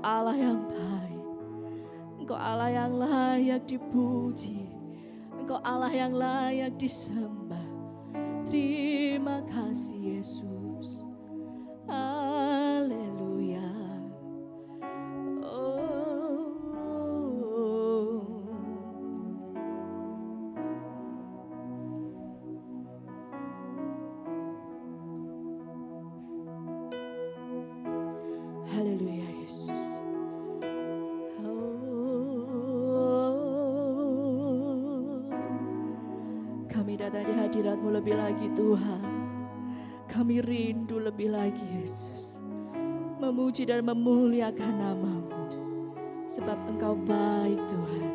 Allah yang baik, Engkau Allah yang layak dipuji, Engkau Allah yang layak disembah. Terima kasih Yesus. Haleluya. Oh. Haleluya Yesus. Kami datang di hadirat-Mu lebih lagi Tuhan. Kami rindu lebih lagi Yesus, memuji dan memuliakan nama-Mu. Sebab Engkau baik Tuhan,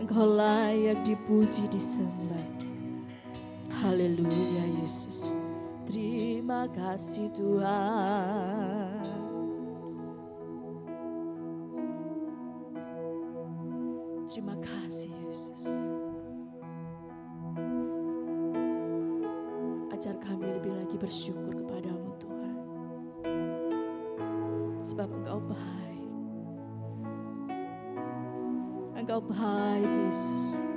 Engkau layak dipuji disembah. Haleluya Yesus. Terima kasih Tuhan. Terima kasih Yesus. Ajar kami lebih lagi bersyukur kepada-Mu Tuhan. Sebab Engkau baik. Engkau baik Yesus.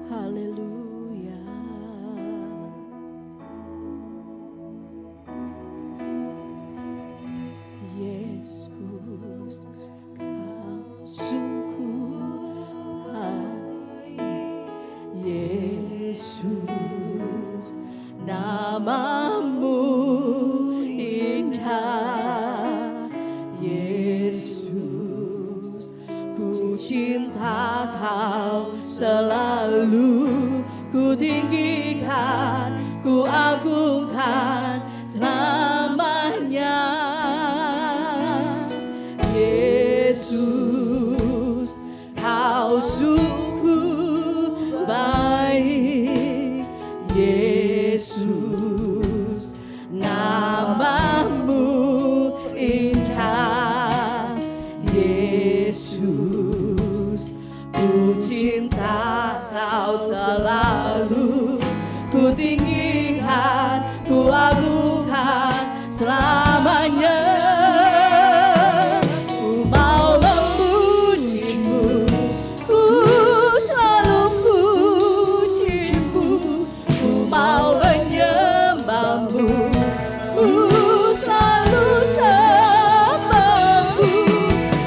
Haleluya. Yesus, Kau sungguh baik. Yesus, nama-Mu indah. Yesus, ku cinta Kau selalu, ku tinggikan, ku agungkan selamanya. Yesus, Kau sungguh baik. Yesus, nama-Mu indah. Yesus, ku cinta Kau selalu, ku tinggikan, ku agungkan selamanya. Ku mau memuji-Mu, ku selalu puji-Mu. Ku mau menyembah-Mu, ku selalu sembah-Mu.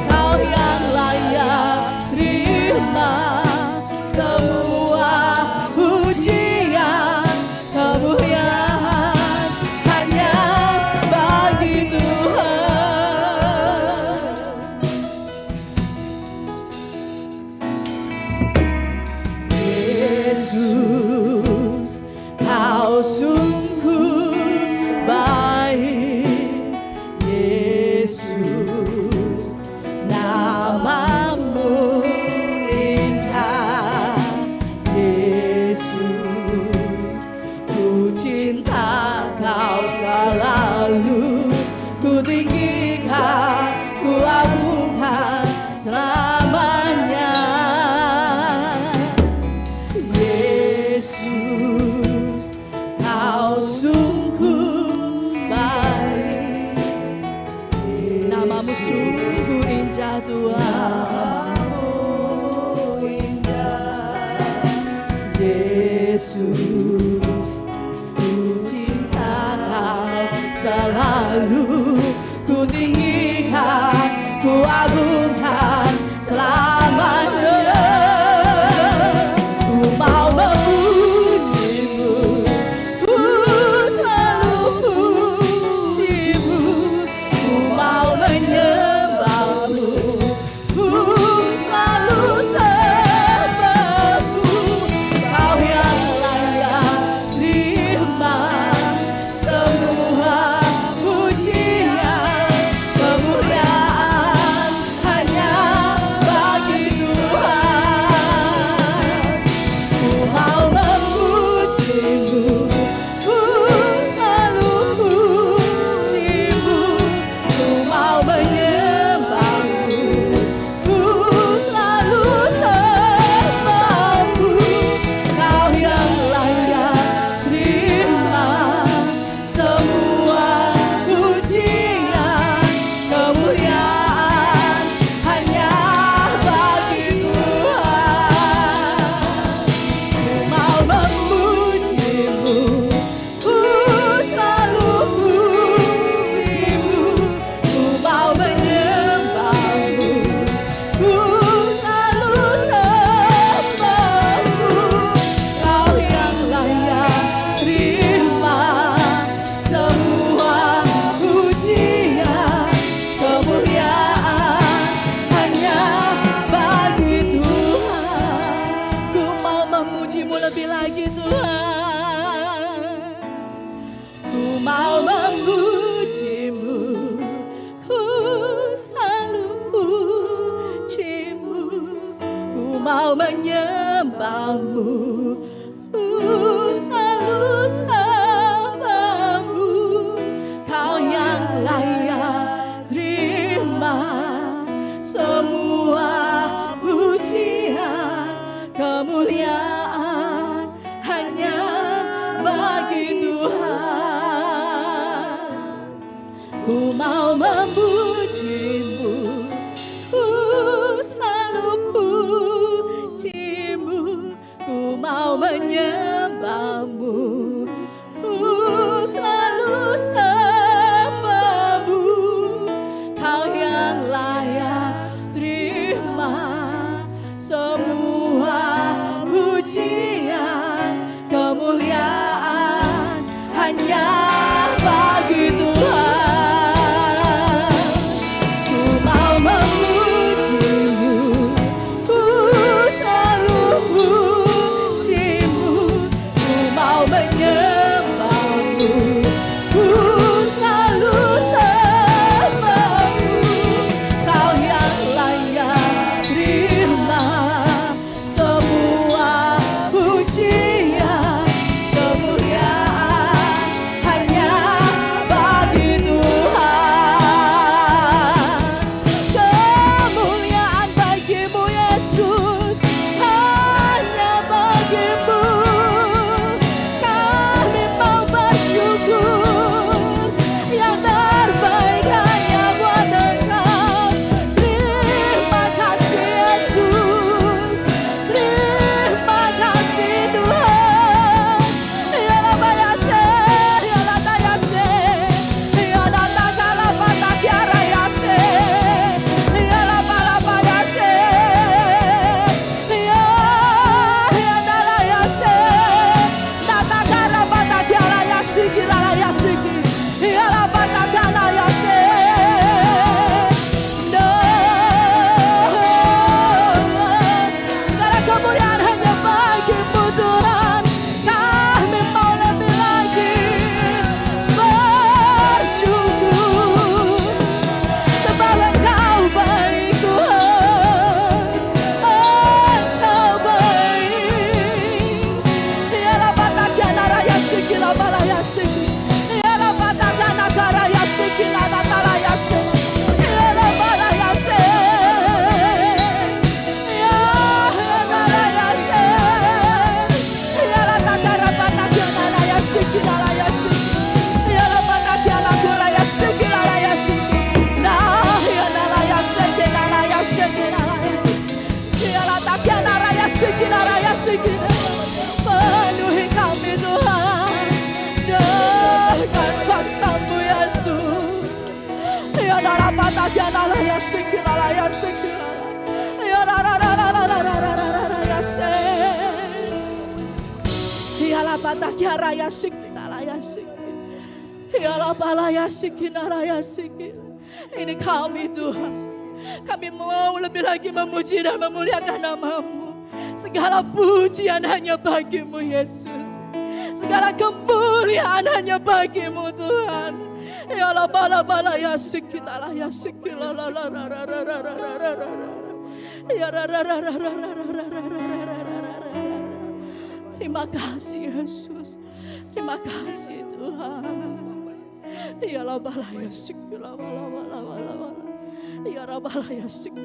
Kau yang layak terima semua pujian, kemuliaan hanya bagi Tuhan. Yesus, Kau sungguh baik. Yesus, nama-Mu indah. Yesus, ku cinta Kau selalu, ku tinggikan, ku agungkan selamanya. Yesus, Kau sungguh baik. Nama-Mu sungguh indah Tuhan. Yesus, ku cinta Kau selalu, ku tinggikan, ku agungkan selamanya. Ku mau memuji-Mu, ku selalu puji-Mu. Ku mau menyembah-Mu, ku mau menyembahmu, selalu sembahmu. Kau yang layak terima semua pujian, kemuliaan hanya bagi Tuhan. Ku mau memujimu, ku selalu pujimu. Ku mau menyembahmu, ku selalu sembahmu. Kau yang layak terima semua pujian, kemuliaan hanya bagi Tuhan. Ku mau memujimu, ku selalu pujimu. Ku mau menyembahmu, ku selalu sembahmu. Kau yang layak terima semua pujian, kemuliaan hanya bagi Tuhan. Kemuliaan bagimu Yesus, hanya bagimu. Kami mau bersyukur, yang terbaik hanya buat Engkau. Terima kasih Yesus, terima kasih Tuhan. Ya Rabbi Yase, ya Lata Yase, ya Lata Kalapata Kiara Yase, ya Lapa Yase, ya Dala Yase, Lata Kalapata Kiara Yasiki, Lala Yasiki, ya Lapata Kala Yase. Segala kemuliaan hanya bagimu Tuhan. Kami mau lebih lagi bersyukur, sebab Engkau baik Tuhan, Engkau baik. Ya Lapata Kiana Raya Siki, Lapala Yasiki, ya Lapata Kiana Karaya Siki, Lapala Yasiki, ya Lapala Yasiki. Penuhi kami Tuhan dengan kuasa-Mu Yesus. Ya Narapata Kiana Raya Siki, Raya Siki, ya ya Lapata Kiara Yasiki, Raya Siki, ya Lapala Yasiki, Raya Siki. Ini kami Tuhan, kami mau lebih lagi memuji dan memuliakan nama-Mu. Segala pujian hanya bagi-Mu Yesus, segala kemuliaan hanya bagi-Mu Tuhan. Ya Lapala Yasiki, Raya Siki, ya terima kasih Yesus, terima kasih Tuhan. Ya Rabala Yasik, ya Rabala Yasik.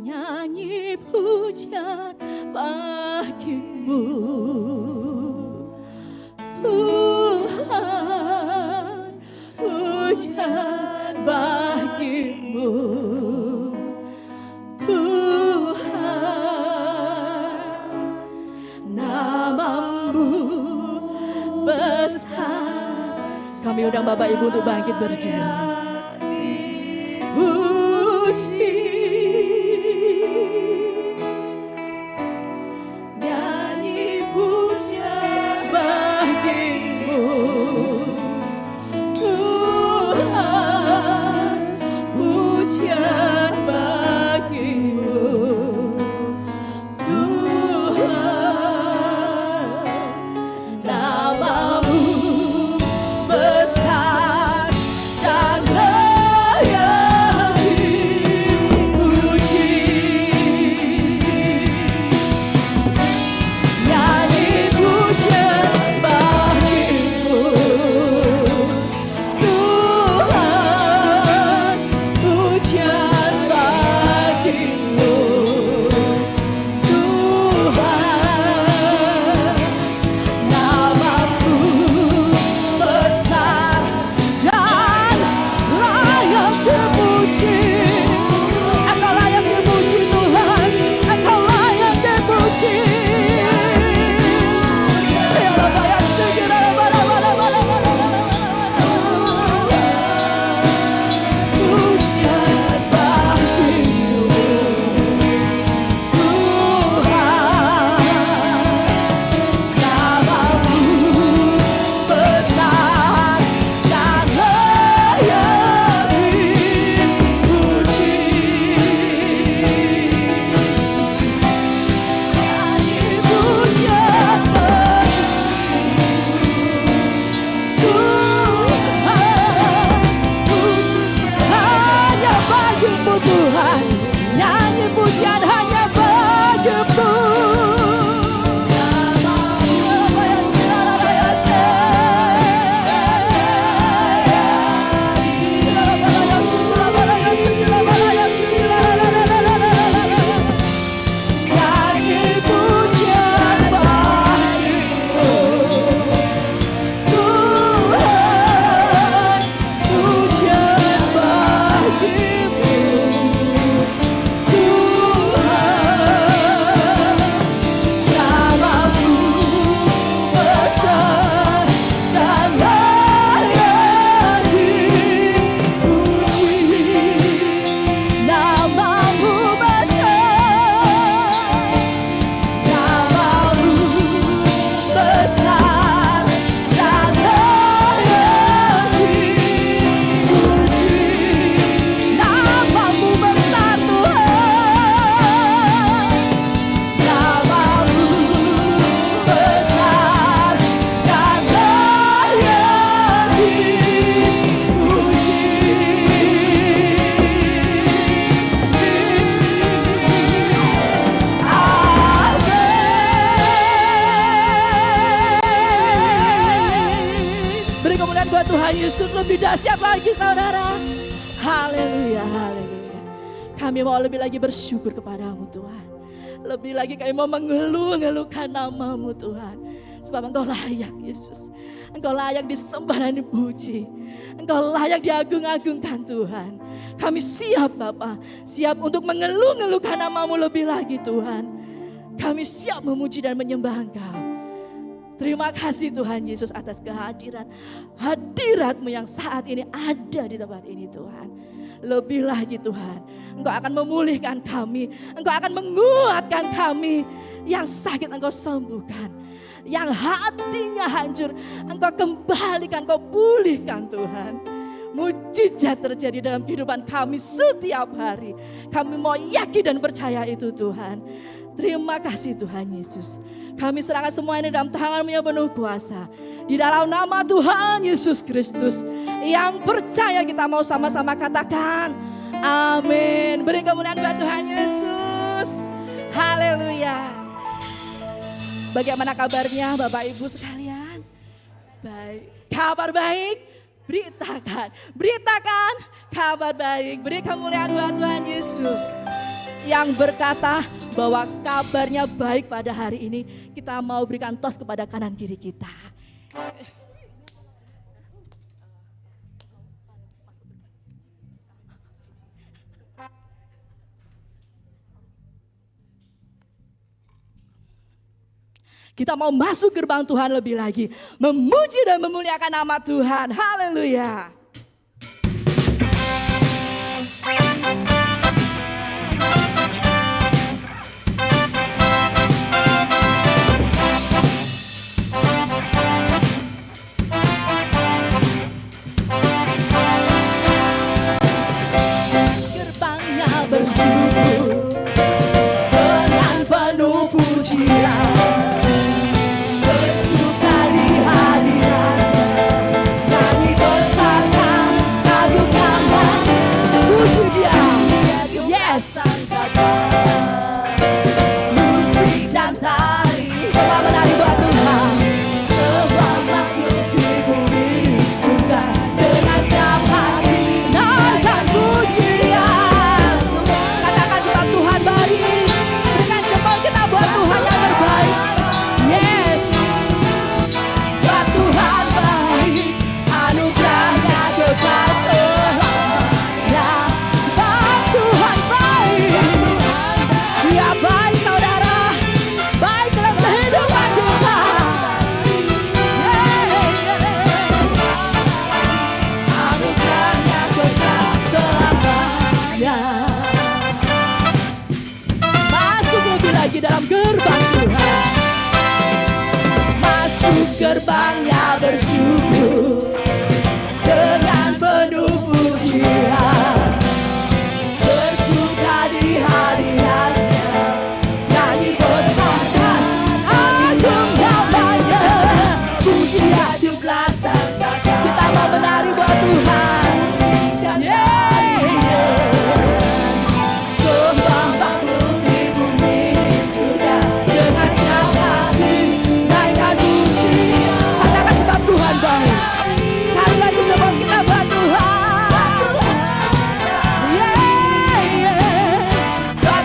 Nyanyi pujian bagi-Mu Tuhan, pujian bagi-Mu Tuhan. Nama-Mu besar. Kami undang Bapak Ibu untuk bangkit berdiri. Puji, nyanyi pujian bagi-Mu Tuhan, pujian bagi-Mu Tuhan. Nama-Mu besar dan Yesus, lebih dahsyat lagi saudara. Haleluya, haleluya. Kami mau lebih lagi bersyukur kepadamu Tuhan. Lebih lagi kami mau mengeluh-ngeluhkan nama-Mu Tuhan. Sebab Engkau layak Yesus. Engkau layak disembah dan dipuji. Engkau layak diagung-agungkan Tuhan. Kami siap Bapa, siap untuk mengeluh-ngeluhkan nama-Mu lebih lagi Tuhan. Kami siap memuji dan menyembah Engkau. Terima kasih Tuhan Yesus atas kehadiran, hadirat-Mu yang saat ini ada di tempat ini Tuhan. Lebih lagi Tuhan, Engkau akan memulihkan kami, Engkau akan menguatkan kami. Yang sakit Engkau sembuhkan, yang hatinya hancur Engkau kembalikan, Engkau pulihkan Tuhan. Mujizat terjadi dalam kehidupan kami setiap hari. Kami mau yakin dan percaya itu Tuhan. Terima kasih Tuhan Yesus. Kami serahkan semua ini dalam tangan-Mu yang penuh kuasa. Di dalam nama Tuhan Yesus Kristus. Yang percaya kita mau sama-sama katakan amin. Beri kemuliaan buat Tuhan Yesus. Haleluya. Bagaimana kabarnya Bapak Ibu sekalian? Baik. Kabar baik? Beritakan. Beritakan kabar baik. Beri kemuliaan buat Tuhan Yesus. Yang berkata bahwa kabarnya baik pada hari ini, kita mau berikan tos kepada kanan kiri kita. Kita mau masuk gerbang Tuhan lebih lagi, memuji dan memuliakan nama Tuhan. Haleluya. Gerbangnya bersyukur dengan penuh pujian. Musik dan tari, coba menari buat Tuhan. Semua makhluk di bumi suka dengan setiap hati naikkan pujian. Katakan sebab Tuhan baik. Berikan jempol kita buat Tuhan yang terbaik. Yes. Sebab Tuhan baik, anugerahnya kekal selamanya. Sebab Tuhan baik. Dia baik saudara, baik dalam kehidupan kita. Anugerahnya kekal selamanya. Masuk lebih lagi dalam gerbang Tuhan. Masuk gerbangnya bersyukur dengan penuh pujian. Bersuka di hadiratnya, nyanyi bersama agung namanya. Pujian jublasan, kita mau menari buat Tuhan. Sembah makhluk di bumi sudah dengan setiap hati naikkan pujian. Katakan sebab Tuhan baik. Sekali lagi coba kita buat Tuhan.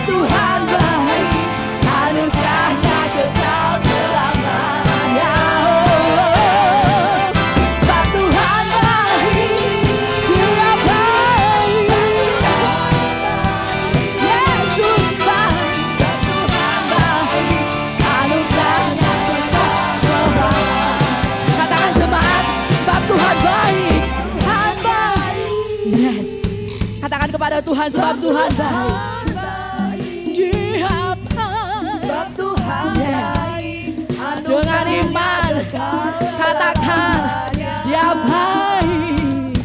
Tuhan baik, anugerahnya kekal selamanya. Sebab Tuhan baik, Dia baik. Yesus baik, sebab Tuhan baik, anugerahnya kekal selamanya. Katakan semangat, sebab Tuhan baik, Tuhan baik. Yes. Katakan kepada Tuhan, sebab Tuhan baik. Sebab Tuhan baik, dengan iman katakan Dia baik.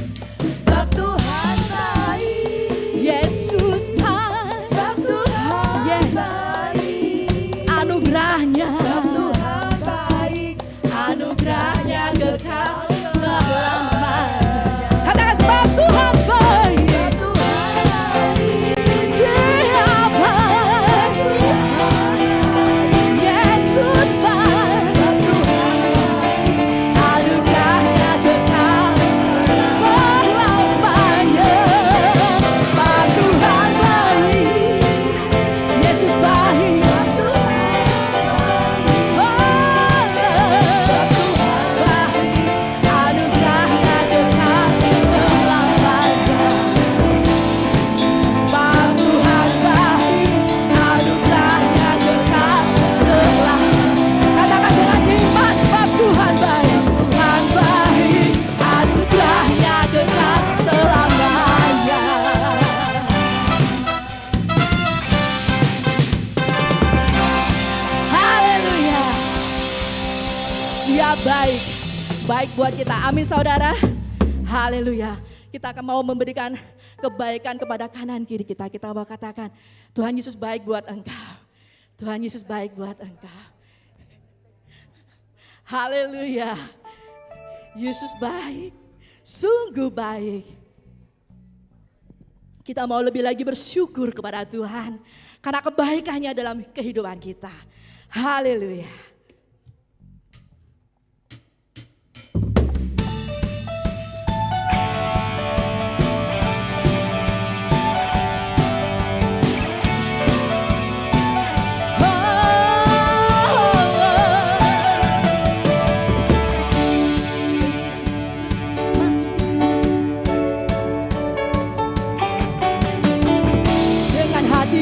Sebab Tuhan baik, Yesus baik. Sebab Tuhan baik, anugerahnya. Sebab Tuhan baik, anugerahnya kekal selamanya. Katakan sebab Tuhan baik. Yesus baik, anugerahnya kekal baik buat kita. Amin saudara. Haleluya. Kita akan mau memberikan kebaikan kepada kanan kiri kita. Kita mau katakan, Tuhan Yesus baik buat engkau. Tuhan Yesus baik buat engkau. Haleluya. Yesus baik, sungguh baik. Kita mau lebih lagi bersyukur kepada Tuhan karena kebaikannya dalam kehidupan kita. Haleluya.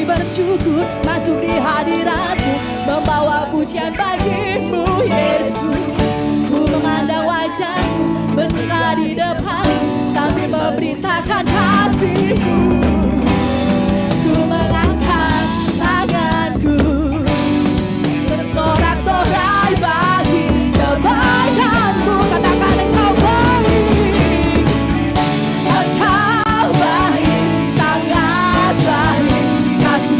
Bersyukur masuk di hadirat-Mu, membawa pujian bagi-Mu Yesus. Ku memandang wajah-Mu bertegar di depan sambil memberitakan kasih-Mu. Ku mengangkat tanganku bersorak-sorai bagi kebaikan-Mu. Katakan Engkau baik, Engkau baik, sangat baik.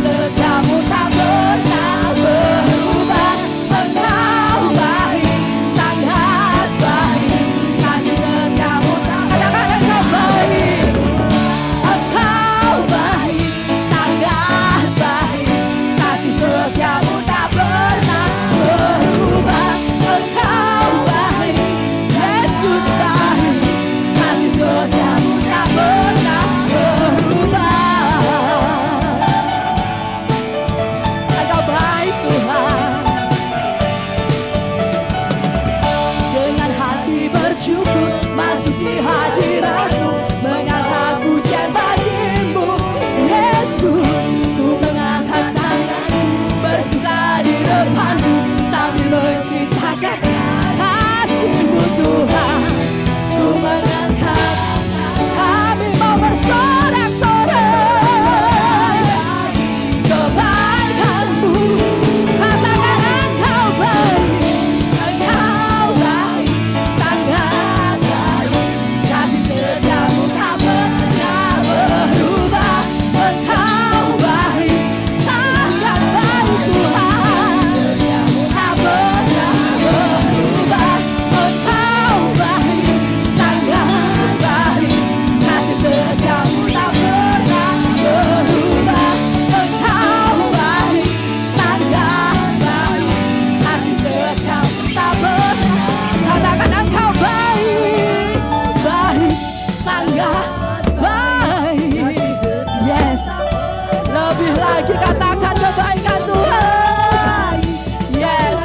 Setiamu tak pernah berubah. Engkau baik, sangat baik. Kasih setiamu tak katakan Engkau baik. Engkau baik, sangat baik. Kasih setiamu tak pernah berubah. Engkau baik, Yesus baik. Kasih setiamu tak pernah berubah. Bersyukur masuk di hadirat-Mu, mengangkat pujian bagi-Mu Yesus. Ku mengangkat tanganku bersuka di depan-Mu sambil menceritakan kasih-Mu Tuhan. Ku mengangkat, kami mau bersorak-sorai kebaikan-Mu. Katakan Engkau baik, Engkau baik, sangat baik. Kasih setiamu tak pernah berubah. Engkau baik, sangat baik Tuhan. Tak pernah berubah. Engkau baik, sangat baik. Kasih setiamu tak pernah berubah. Engkau baik, sangat baik. Kasih setiamu tak pernah. Katakan Engkau baik, baik, sangat baik. Yes, lebih lagi katakan kebaikan Tuhan. Yes,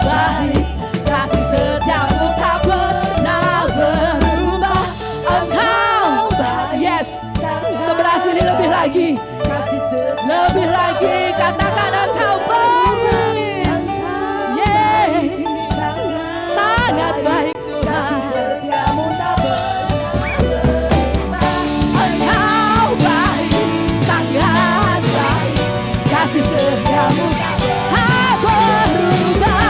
baik, kasih setiamu tak pernah berubah. Engkau baik. Yes, sebelah sini lebih lagi. Lebih lagi katakan Engkau baik. Yeah, sangat baik Tuhan. Engkau baik, sangat baik. Kasih setiamu tak berubah.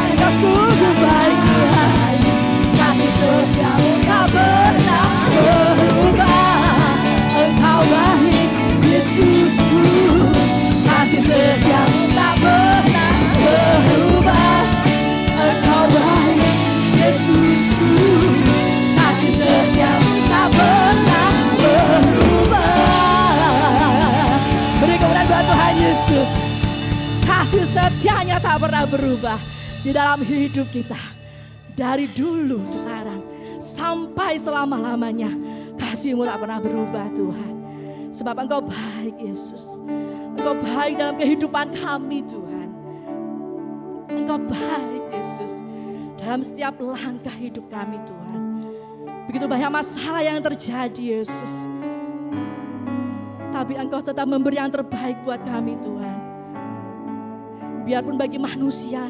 Engkau sungguh baik Tuhan. Kasih setiamu tak pernah berubah. Engkau baik Yesusku. Kasih setiamu tak pernah berubah. Engkau baik Yesusku. Kasih setiamu tak pernah berubah. Beri kemuliaan buat Tuhan Yesus. Kasih setianya tak pernah berubah di dalam hidup kita. Dari dulu, sekarang, sampai selama-lamanya. Kasih-Mu tak pernah berubah Tuhan. Sebab Engkau baik Yesus. Engkau baik dalam kehidupan kami Tuhan. Engkau baik Yesus dalam setiap langkah hidup kami Tuhan. Begitu banyak masalah yang terjadi Yesus. Tapi Engkau tetap memberi yang terbaik buat kami Tuhan. Biarpun bagi manusia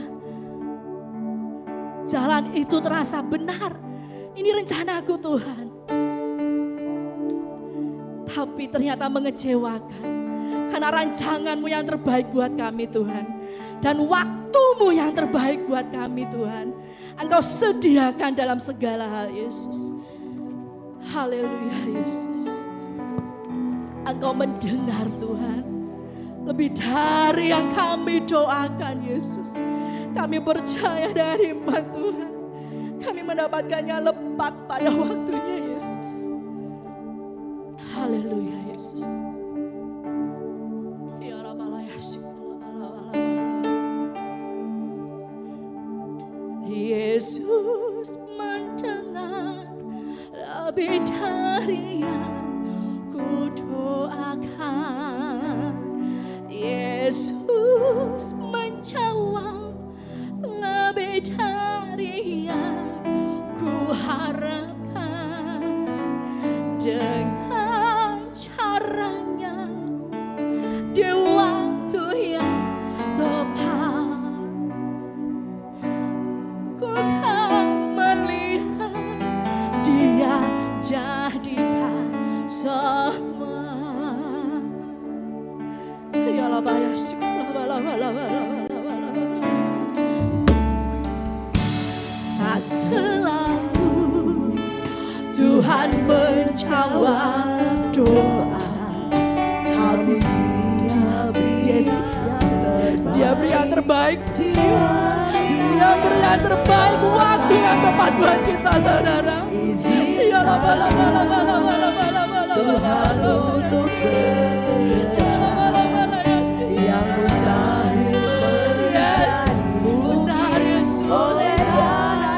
jalan itu terasa benar. Ini rencanaku Tuhan. Tapi ternyata mengecewakan. Karena rancangan-Mu yang terbaik buat kami Tuhan. Dan waktu-Mu yang terbaik buat kami Tuhan. Engkau sediakan dalam segala hal, Yesus. Haleluya, Yesus. Engkau mendengar, Tuhan, lebih dari yang kami doakan, Yesus. Kami percaya dari iman, Tuhan. Kami mendapatkannya lepat pada waktunya, Yesus. Haleluya, Yesus. Ya Rabbalah, Yesus mendengar lebih dari yang ku doakan. Yesus menjawab lebih dari yang ku harapkan. Dengan caranya di waktu yang tepat, ku kan melihat Dia jadikan semua. Ya Allah, ya tak selalu Tuhan menjawab doa, tapi Dia beri yang terbaik. Dia beri yang terbaik, waktu yang tepat buat kita, saudara. Ya Allah, Tuhan untuk yang mustahil menjadi mungkin oleh karena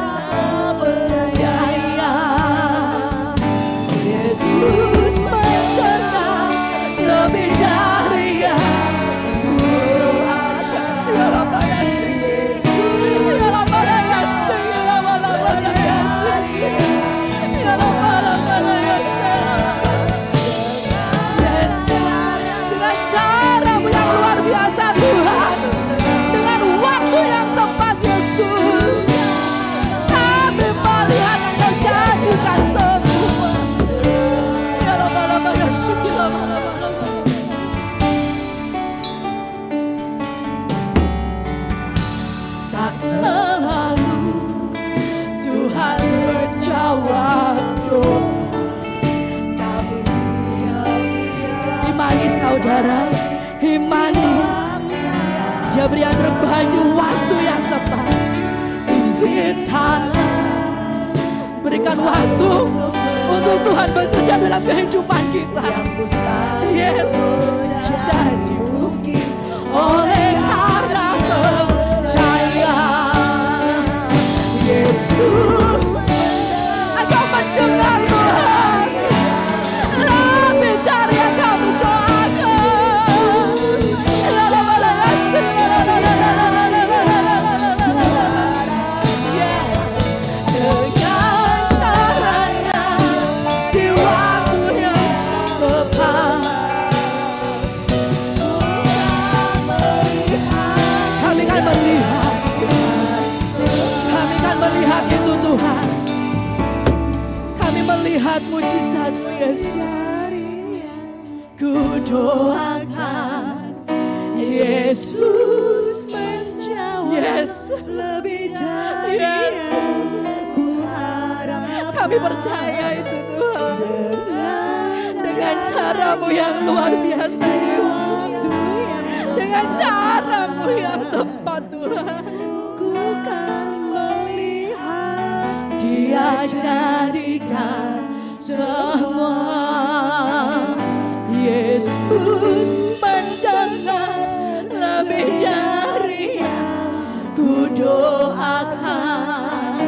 percaya. Yesus mendengar lebih dari yang ku doakan. Ya Rabbi, Yesus, ya Rabbi, Yesus, ya Rabbi, Yesus, ya Rabbi, Yesus. Dengan cara-Mu yang luar biasa, Tuhan, dengan waktu yang tepat, Yesus, kami melihat Engkau jadikan semua. Ya Rabbi, Yesus, ya Rabbi. Tak selalu Tuhan menjawab doa, tapi imani, saudara, imani. Dia beri yang terbaik di waktu yang tepat. Izinkanlah, berikan waktu untuk Tuhan bekerja dalam kehidupan kita. Yes, jadi mungkin oleh karena percaya. Yesus, Engkau mendengar, Tuhan, lebih dari yang kami doakan. Yes, dengan caranya di waktu yang tepat, kami kan melihat, kami kan melihat itu, Tuhan. Kami melihat mujizat-Mu, Yesus. Ku doakan Yesus menjawab, yes, lebih dari yang ku harapkan. Kami percaya itu, Tuhan. Dengan cara-Mu yang luar biasa, Yesus. Dengan cara-Mu yang tepat, Tuhan. Ku kan melihat Dia jadikan semua. Yesus mendengar lebih dari yang ku doakan.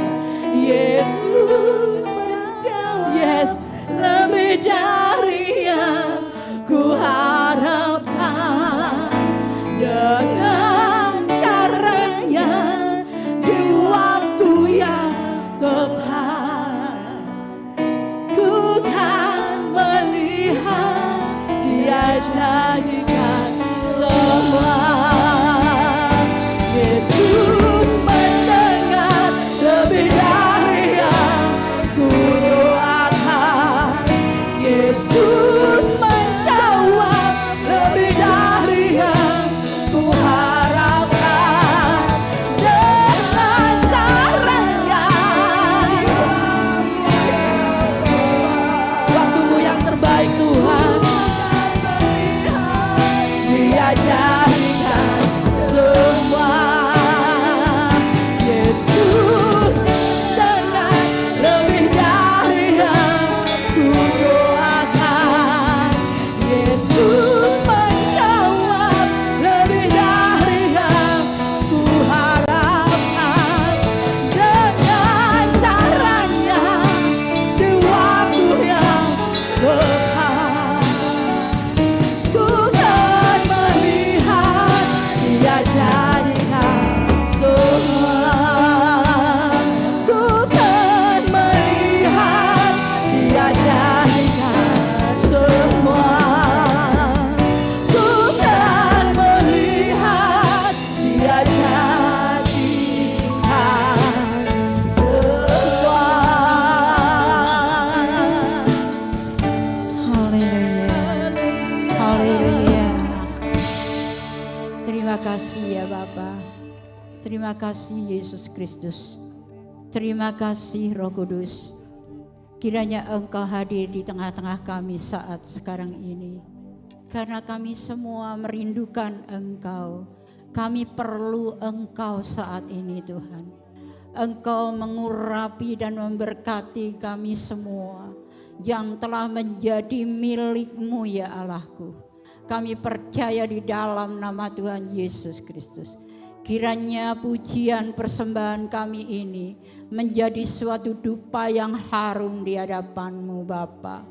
Yesus menjawab, yes, lebih dari yang ku harapkan. Dengan caranya di waktu yang tepat, ku kan melihat Dia jadikan semua. Yesus mendengar lebih dari yang ku doakan. Yesus menjawab lebih dari yang ku harapkan. Dengan caranya kasih ya Bapa. Terima kasih Yesus Kristus. Terima kasih Roh Kudus. Kiranya Engkau hadir di tengah-tengah kami saat sekarang ini. Karena kami semua merindukan Engkau. Kami perlu Engkau saat ini Tuhan. Engkau mengurapi dan memberkati kami semua yang telah menjadi milik-Mu ya Allahku. Kami percaya di dalam nama Tuhan Yesus Kristus. Kiranya pujian persembahan kami ini menjadi suatu dupa yang harum di hadapan-Mu Bapa.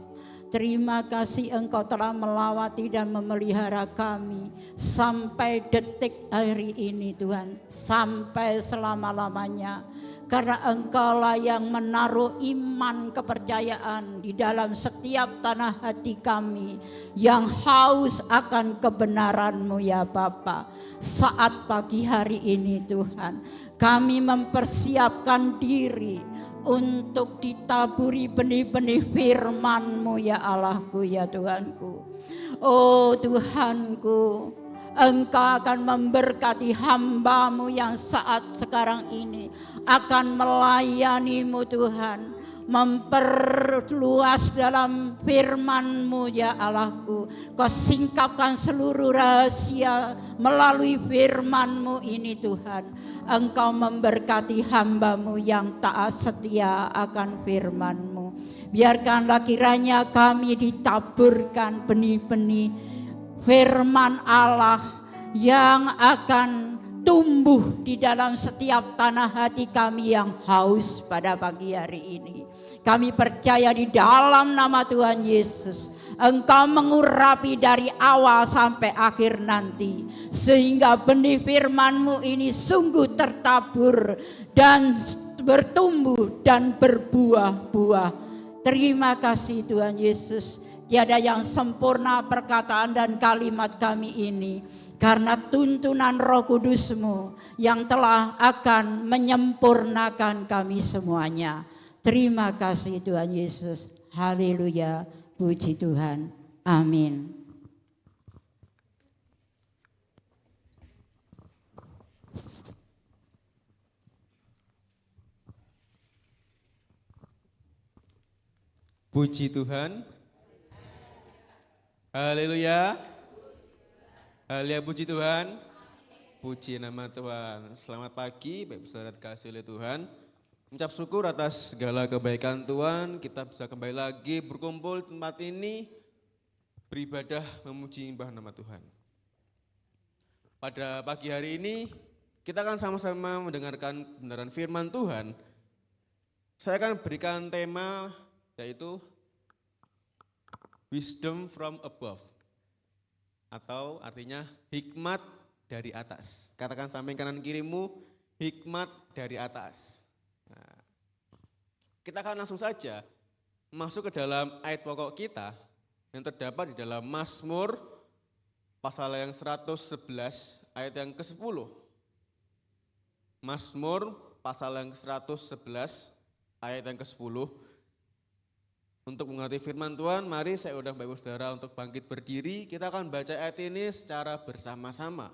Terima kasih Engkau telah melawati dan memelihara kami sampai detik hari ini Tuhan. Sampai selama-lamanya. Karena Engkaulah yang menaruh iman kepercayaan di dalam setiap tanah hati kami yang haus akan kebenaran-Mu ya Bapa. Saat pagi hari ini Tuhan, kami mempersiapkan diri untuk ditaburi benih-benih firman-Mu ya Allahku ya Tuhanku. Oh Tuhanku, Engkau akan memberkati hamba-Mu yang saat sekarang ini akan melayani-Mu Tuhan, memperluas dalam firman-Mu ya Allahku. Kau singkapkan seluruh rahasia melalui firman-Mu ini Tuhan. Engkau memberkati hamba-Mu yang taat setia akan firman-Mu. Biarkanlah kiranya kami ditaburkan benih-benih firman Allah yang akan tumbuh di dalam setiap tanah hati kami yang haus pada pagi hari ini. Kami percaya di dalam nama Tuhan Yesus, Engkau mengurapi dari awal sampai akhir nanti, sehingga benih firman-Mu ini sungguh tertabur dan bertumbuh dan berbuah-buah. Terima kasih Tuhan Yesus. Tiada yang sempurna perkataan dan kalimat kami ini, karena tuntunan Roh Kudus-Mu yang telah akan menyempurnakan kami semuanya. Terima kasih Tuhan Yesus. Haleluya. Puji Tuhan. Amin. Puji Tuhan. Haleluya. Haleluya, puji Tuhan. Puji nama Tuhan. Selamat pagi Bapak Saudara dikasihi oleh Tuhan. Mengucap syukur atas segala kebaikan Tuhan, kita bisa kembali lagi berkumpul di tempat ini, beribadah memuji nyembah nama Tuhan. Pada pagi hari ini kita akan sama-sama mendengarkan kebenaran firman Tuhan. Saya akan berikan tema yaitu Wisdom from above, atau artinya hikmat dari atas. Katakan samping kanan kirimu, hikmat dari atas. Nah, kita akan langsung saja masuk ke dalam ayat pokok kita yang terdapat di dalam Mazmur pasal yang 111 ayat yang ke-10. Mazmur pasal yang 111 ayat yang ke-10. Untuk mengerti firman Tuhan, mari saya undang Bapak Saudara untuk bangkit berdiri. Kita akan baca ayat ini secara bersama-sama.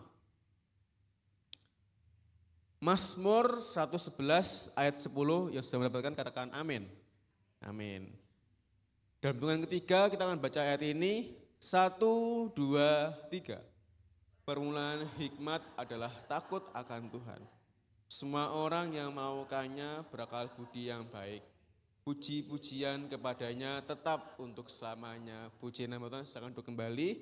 Mazmur 111 ayat 10 yang sudah mendapatkan katakan amin. Amin. Dalam hitungan ketiga kita akan baca ayat ini. 1, 2, 3. Permulaan hikmat adalah takut akan Tuhan. Semua orang yang melakukannya berakal budi yang baik. Puji-pujian kepadanya tetap untuk selamanya. Puji nama Tuhan, silakan duduk kembali.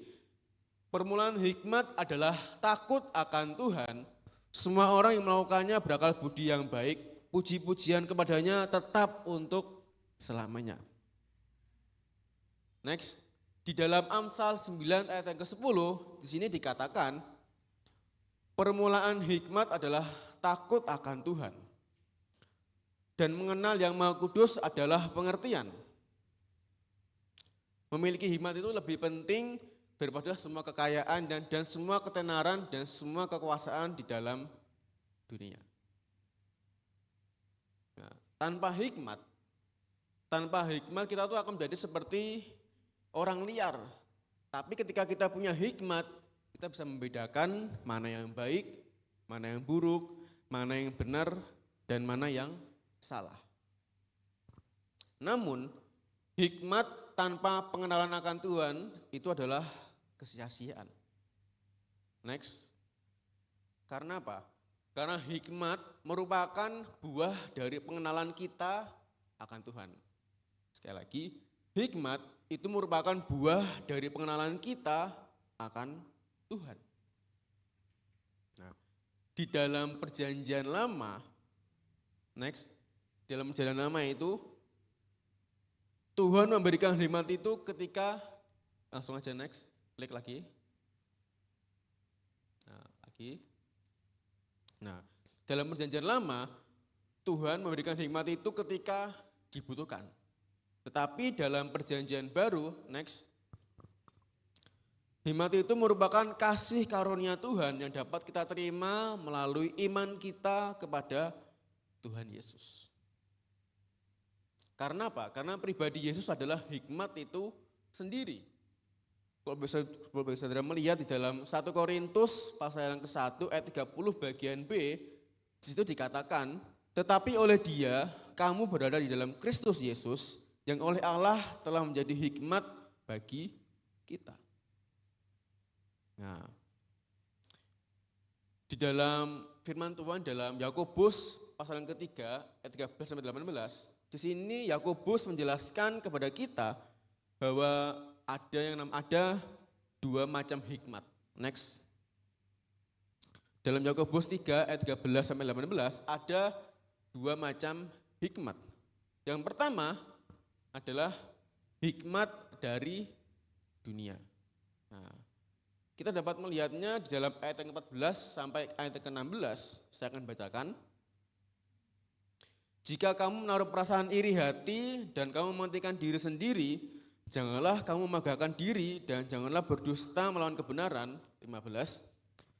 Permulaan hikmat adalah takut akan Tuhan. Semua orang yang melakukannya berakal budi yang baik. Puji-pujian kepadanya tetap untuk selamanya. Next, di dalam Amsal 9 ayat yang ke-10, di sini dikatakan, permulaan hikmat adalah takut akan Tuhan. Dan mengenal yang Maha Kudus adalah pengertian. Memiliki hikmat itu lebih penting daripada semua kekayaan dan semua ketenaran dan semua kekuasaan di dalam dunia. Nah, tanpa hikmat kita tuh akan menjadi seperti orang liar. Tapi ketika kita punya hikmat, kita bisa membedakan mana yang baik, mana yang buruk, mana yang benar, dan mana yang salah. Namun, hikmat tanpa pengenalan akan Tuhan itu adalah kesia-siaan. Next. Karena apa? Karena hikmat merupakan buah dari pengenalan kita akan Tuhan. Sekali lagi, hikmat itu merupakan buah dari pengenalan kita akan Tuhan. Nah, di dalam perjanjian lama, next, dalam perjanjian lama itu, Tuhan memberikan hikmat itu ketika, langsung aja next, klik lagi. Nah, lagi. Nah, dalam perjanjian lama, Tuhan memberikan hikmat itu ketika dibutuhkan. Tetapi dalam perjanjian baru, next, hikmat itu merupakan kasih karunia Tuhan yang dapat kita terima melalui iman kita kepada Tuhan Yesus. Karena apa? Karena pribadi Yesus adalah hikmat itu sendiri. Kalau bisa saudara melihat di dalam 1 Korintus pasal yang ke-1 ayat 30 bagian B, di situ dikatakan, tetapi oleh Dia kamu berada di dalam Kristus Yesus yang oleh Allah telah menjadi hikmat bagi kita. Nah, di dalam firman Tuhan dalam Yakobus pasal yang ketiga ayat 13 sampai 18, di sini Yakobus menjelaskan kepada kita bahwa ada dua macam hikmat. Next. Dalam Yakobus 3 ayat 13 sampai 18 ada dua macam hikmat. Yang pertama adalah hikmat dari dunia. Nah, kita dapat melihatnya di dalam ayat yang ke-14 sampai ayat yang ke-16, saya akan bacakan. Jika kamu menaruh perasaan iri hati dan kamu mementingkan diri sendiri, janganlah kamu megahkan diri dan janganlah berdusta melawan kebenaran. 15.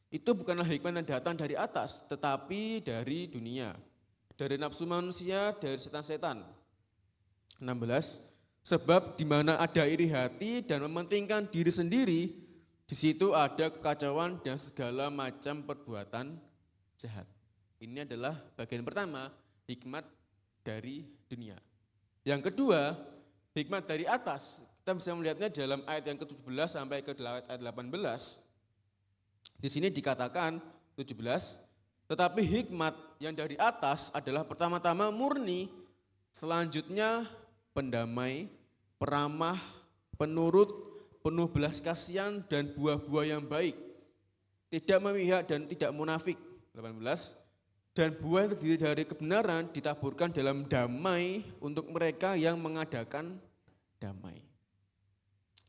Itu bukanlah hikmat yang datang dari atas, tetapi dari dunia, dari nafsu manusia, dari setan-setan. 16. Sebab di mana ada iri hati dan mementingkan diri sendiri, di situ ada kekacauan dan segala macam perbuatan jahat. Ini adalah bagian pertama, hikmat dari dunia. Yang kedua, hikmat dari atas. Kita bisa melihatnya dalam ayat yang ke-17 sampai ke ayat 18. Di sini dikatakan 17, tetapi hikmat yang dari atas adalah pertama-tama murni, selanjutnya pendamai, peramah, penurut, penuh belas kasihan dan buah-buah yang baik, tidak memihak dan tidak munafik. 18. Dan buah yang terdiri dari kebenaran ditaburkan dalam damai untuk mereka yang mengadakan damai.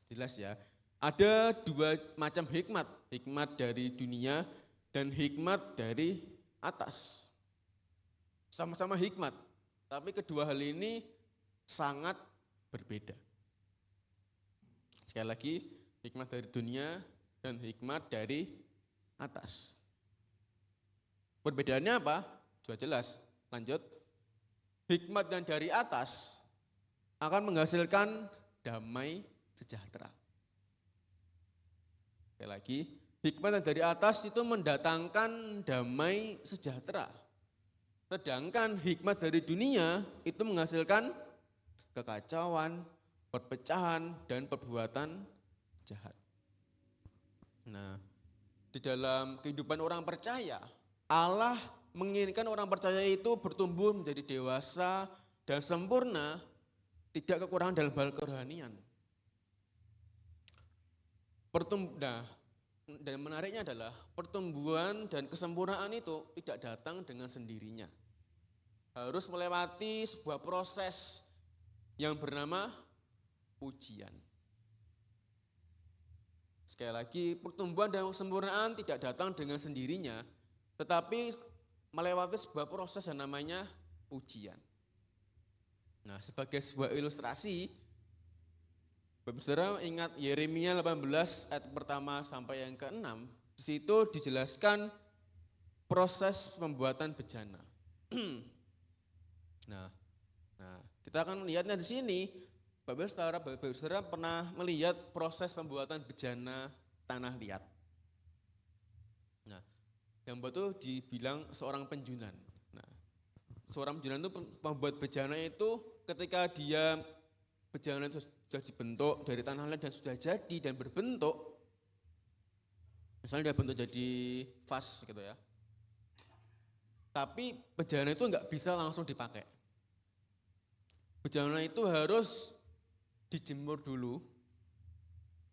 Jelas ya, ada dua macam hikmat, hikmat dari dunia dan hikmat dari atas. Sama-sama hikmat, tapi kedua hal ini sangat berbeda. Sekali lagi, hikmat dari dunia dan hikmat dari atas. Perbedaannya apa? Sudah jelas. Lanjut. Hikmat yang dari atas akan menghasilkan damai sejahtera. Sekali lagi, hikmat yang dari atas itu mendatangkan damai sejahtera. Sedangkan hikmat dari dunia itu menghasilkan kekacauan, perpecahan, dan perbuatan jahat. Nah, di dalam kehidupan orang percaya, Allah menginginkan orang percaya itu bertumbuh menjadi dewasa dan sempurna, tidak kekurangan dalam hal kerohanian. Dan menariknya adalah pertumbuhan dan kesempurnaan itu tidak datang dengan sendirinya. Harus melewati sebuah proses yang bernama ujian. Sekali lagi, pertumbuhan dan kesempurnaan tidak datang dengan sendirinya, tetapi melewati sebuah proses yang namanya ujian. Nah, sebagai sebuah ilustrasi, Bapak Saudara ingat Yeremia 18 ayat pertama sampai yang ke-6, di situ dijelaskan proses pembuatan bejana. Nah, kita akan melihatnya di sini. Bapak Saudara pernah melihat proses pembuatan bejana tanah liat? Nah, yang membuat itu dibilang seorang penjunan. Nah, seorang penjunan itu pembuat bejana itu ketika dia bejana itu sudah dibentuk dari tanah liat dan sudah jadi dan berbentuk, misalnya dia bentuk jadi vas gitu ya. Tapi bejana itu nggak bisa langsung dipakai. Bejana itu harus dijemur dulu,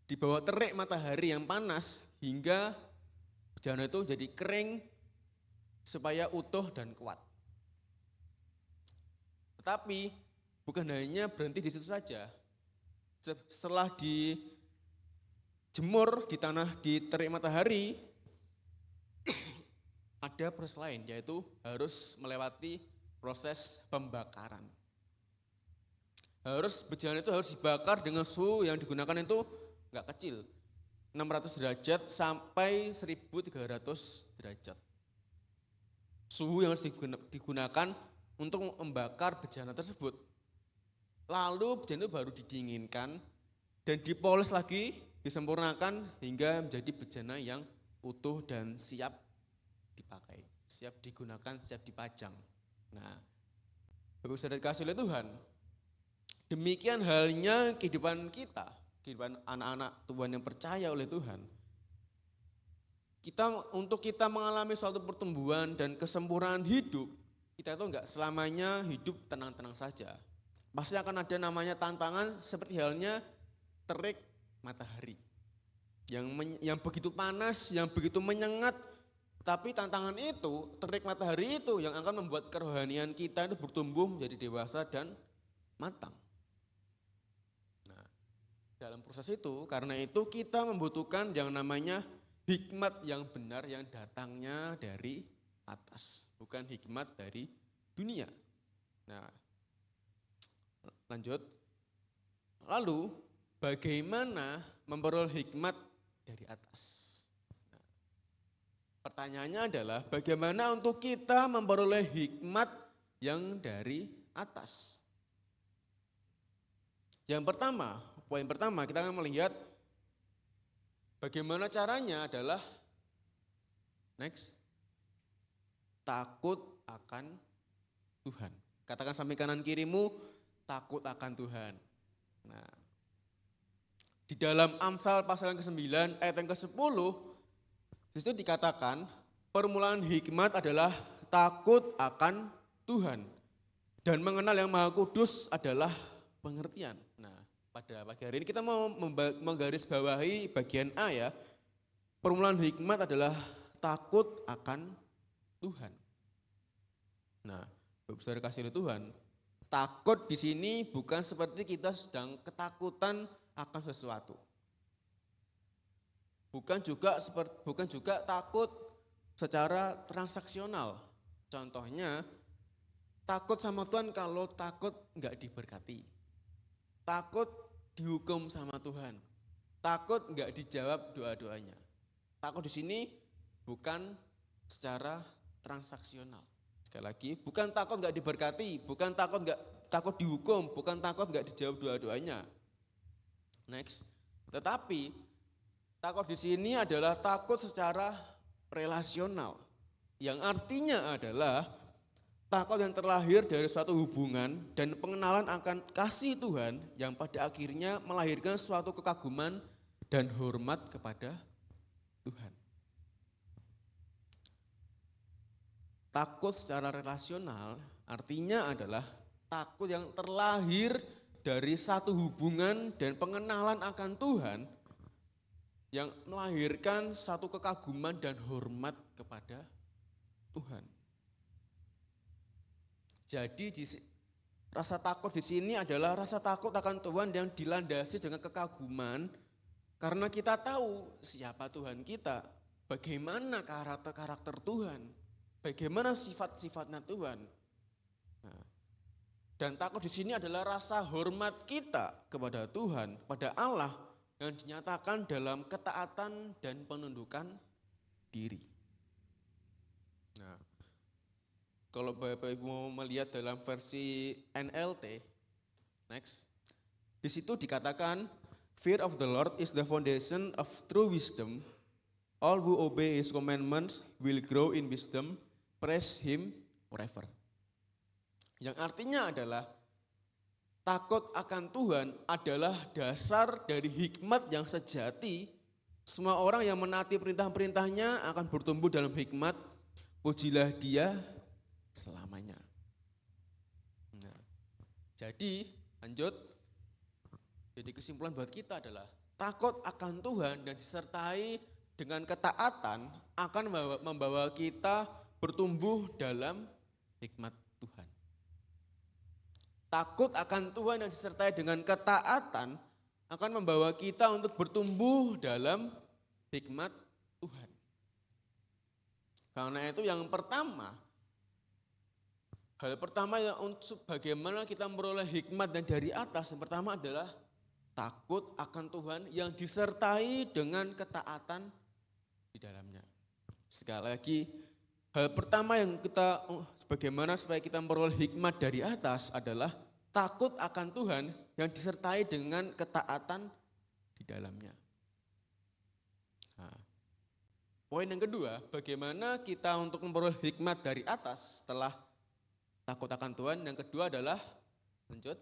di bawah terik matahari yang panas hingga bejana itu jadi kering supaya utuh dan kuat. Tetapi bukan hanya berhenti di situ saja. Setelah dijemur di tanah di terik matahari, ada proses lain, yaitu harus melewati proses pembakaran. Bejana itu harus dibakar dengan suhu yang digunakan itu enggak kecil, 600 derajat sampai 1300 derajat. Suhu yang harus digunakan untuk membakar bejana tersebut. Lalu bejana itu baru didinginkan dan dipoles lagi, disempurnakan hingga menjadi bejana yang utuh dan siap dipakai, siap digunakan, siap dipajang. Nah, Bapak Saudara dikasihi oleh Tuhan, demikian halnya kehidupan kita, kehidupan anak-anak Tuhan yang percaya oleh Tuhan. Untuk kita mengalami suatu pertumbuhan dan kesempurnaan hidup, kita itu enggak selamanya hidup tenang-tenang saja. Pasti akan ada namanya tantangan seperti halnya terik matahari. Yang begitu panas, yang begitu menyengat, tapi tantangan itu, terik matahari itu yang akan membuat kerohanian kita itu bertumbuh menjadi dewasa dan matang. Nah, dalam proses itu, karena itu kita membutuhkan yang namanya hikmat yang benar yang datangnya dari atas, bukan hikmat dari dunia. Nah, lanjut. Lalu, bagaimana memperoleh hikmat dari atas? Nah, pertanyaannya adalah bagaimana untuk kita memperoleh hikmat yang dari atas? Yang pertama, poin pertama kita akan melihat bagaimana caranya adalah next, takut akan Tuhan. Katakan sampai kanan kirimu, takut akan Tuhan. Nah, di dalam Amsal pasal yang ke-9 ayat yang ke-10, disitu dikatakan permulaan hikmat adalah takut akan Tuhan dan mengenal yang Maha Kudus adalah pengertian. Nah, pada pagi hari ini kita mau menggarisbawahi bagian A ya. Permulaan hikmat adalah takut akan Tuhan. Nah, Bapak Saudara kasih oleh Tuhan, takut di sini bukan seperti kita sedang ketakutan akan sesuatu. Bukan juga takut secara transaksional. Contohnya, takut sama Tuhan kalau takut enggak diberkati. Takut dihukum sama Tuhan. Takut enggak dijawab doa-doanya. Takut di sini bukan secara transaksional. Sekali lagi, bukan takut enggak diberkati, bukan takut dihukum, bukan takut enggak dijawab doa-doanya. Next. Tetapi takut di sini adalah takut secara relasional. Yang artinya adalah takut yang terlahir dari suatu hubungan dan pengenalan akan kasih Tuhan yang pada akhirnya melahirkan suatu kekaguman dan hormat kepada Tuhan. Takut secara relasional artinya adalah takut yang terlahir dari satu hubungan dan pengenalan akan Tuhan yang melahirkan satu kekaguman dan hormat kepada Tuhan. Jadi rasa takut di sini adalah rasa takut akan Tuhan yang dilandasi dengan kekaguman karena kita tahu siapa Tuhan kita, bagaimana karakter Tuhan, bagaimana sifat-sifatnya Tuhan. Nah, dan takut di sini adalah rasa hormat kita kepada Tuhan, pada Allah yang dinyatakan dalam ketaatan dan penundukan diri. Nah, kalau Bapak Ibu mau melihat dalam versi NLT, next, di situ dikatakan, fear of the Lord is the foundation of true wisdom. All who obey his commandments will grow in wisdom, praise him forever. Yang artinya adalah takut akan Tuhan adalah dasar dari hikmat yang sejati. Semua orang yang menaati perintah-perintahnya akan bertumbuh dalam hikmat, pujilah dia selamanya. Nah, jadi lanjut, jadi kesimpulan buat kita adalah takut akan Tuhan dan disertai dengan ketaatan akan membawa kita bertumbuh dalam hikmat Tuhan. Takut akan Tuhan dan disertai dengan ketaatan akan membawa kita untuk bertumbuh dalam hikmat Tuhan. Karena itu yang pertama, hal pertama yang untuk bagaimana kita memperoleh hikmat dan dari atas, yang pertama adalah takut akan Tuhan yang disertai dengan ketaatan di dalamnya. Sekali lagi, hal pertama yang kita, bagaimana supaya kita memperoleh hikmat dari atas adalah takut akan Tuhan yang disertai dengan ketaatan di dalamnya. Nah, poin yang kedua, bagaimana kita untuk memperoleh hikmat dari atas setelah takut akan Tuhan. Yang kedua adalah, lanjut.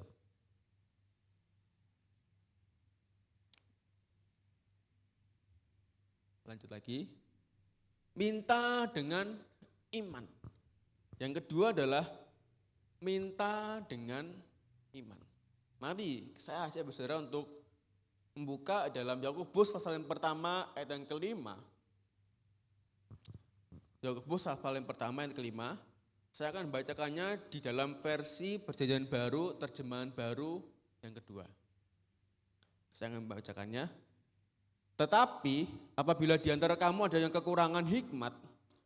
Lanjut lagi, minta dengan iman. Yang kedua adalah minta dengan iman. Mari saya ajak saudara untuk membuka dalam Yakobus pasal yang pertama ayat yang kelima. Yakobus pasal yang pertama ayat kelima. Saya akan membacakannya di dalam versi Perjanjian Baru, terjemahan baru yang kedua. Saya akan membacakannya. Tetapi apabila di antara kamu ada yang kekurangan hikmat,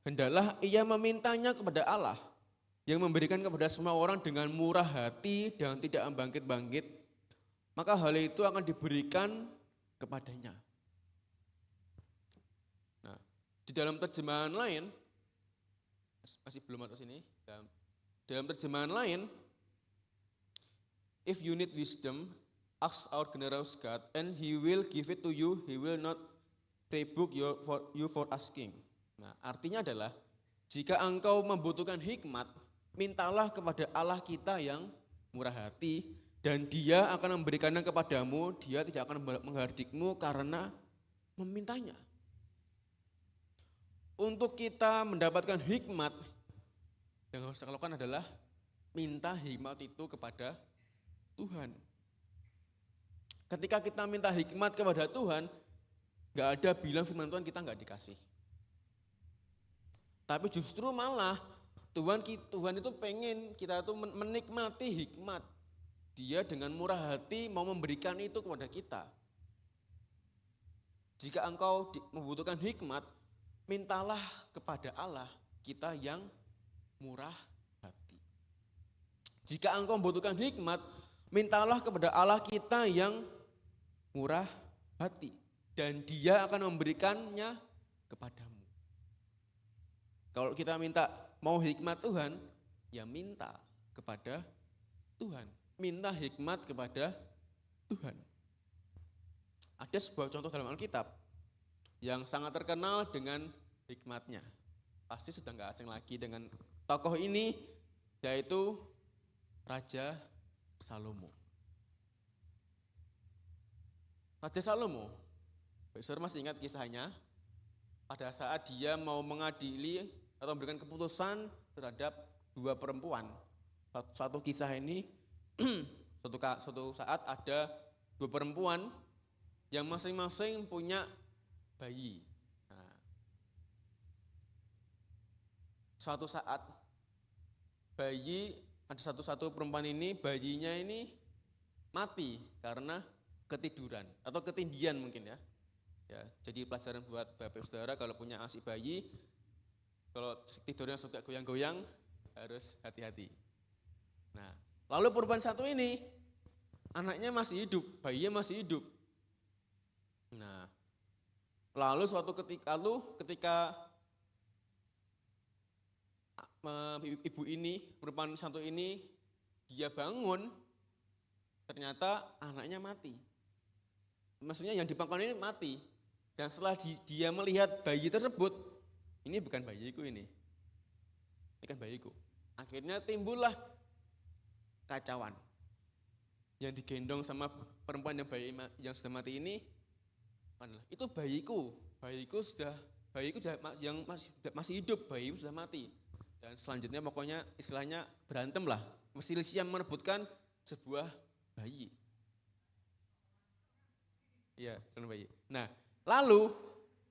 hendaklah ia memintanya kepada Allah, yang memberikan kepada semua orang dengan murah hati dan tidak membangkit-bangkit, maka hal itu akan diberikan kepadanya. Nah, di dalam terjemahan lain, masih belum atas ini, dalam terjemahan lain, if you need wisdom, ask our generous God, and He will give it to you. He will not rebuke you for asking. Nah, artinya adalah jika engkau membutuhkan hikmat, mintalah kepada Allah kita yang murah hati, dan Dia akan memberikannya kepadamu. Dia tidak akan menghardikmu karena memintanya. Untuk kita mendapatkan hikmat, yang harus kita lakukan adalah minta hikmat itu kepada Tuhan. Ketika kita minta hikmat kepada Tuhan, gak ada bilang firman Tuhan kita gak dikasih. Tapi justru malah Tuhan itu pengen kita itu menikmati hikmat. Dia dengan murah hati mau memberikan itu kepada kita. Jika engkau membutuhkan hikmat, mintalah kepada Allah kita yang murah hati. Jika engkau membutuhkan hikmat, mintalah kepada Allah kita yang murah hati, dan Dia akan memberikannya kepadamu. Kalau kita mau hikmat Tuhan, ya minta kepada Tuhan. Minta hikmat kepada Tuhan. Ada sebuah contoh dalam Alkitab yang sangat terkenal dengan hikmatnya. Pasti sudah gak asing lagi dengan tokoh ini, yaitu Raja Salomo. Raja Salomo, saudara masih ingat kisahnya? Pada saat dia mau mengadili atau memberikan keputusan terhadap dua perempuan. Suatu kisah ini, suatu saat ada dua perempuan yang masing-masing punya bayi. Nah, suatu saat ada satu perempuan ini, bayinya ini mati karena ketiduran atau ketindihan mungkin ya. Jadi pelajaran buat bapak saudara kalau punya anak bayi, kalau tidurnya suka goyang-goyang harus hati-hati. Nah, lalu perempuan satu ini anaknya masih hidup, bayinya masih hidup. Nah, lalu suatu ketika ibu ini, perempuan satu ini, dia bangun, ternyata anaknya mati. Maksudnya yang dipangkon ini mati. Dan setelah dia melihat bayi tersebut, ini bukan bayiku ini kan bayiku. Akhirnya timbullah kacauan. Yang digendong sama perempuan yang sudah mati ini adalah itu bayiku yang masih hidup, bayiku sudah mati. Dan selanjutnya pokoknya istilahnya berantem lah, perselisihan merebutkan sebuah bayi. Iya, seorang bayi. Nah, lalu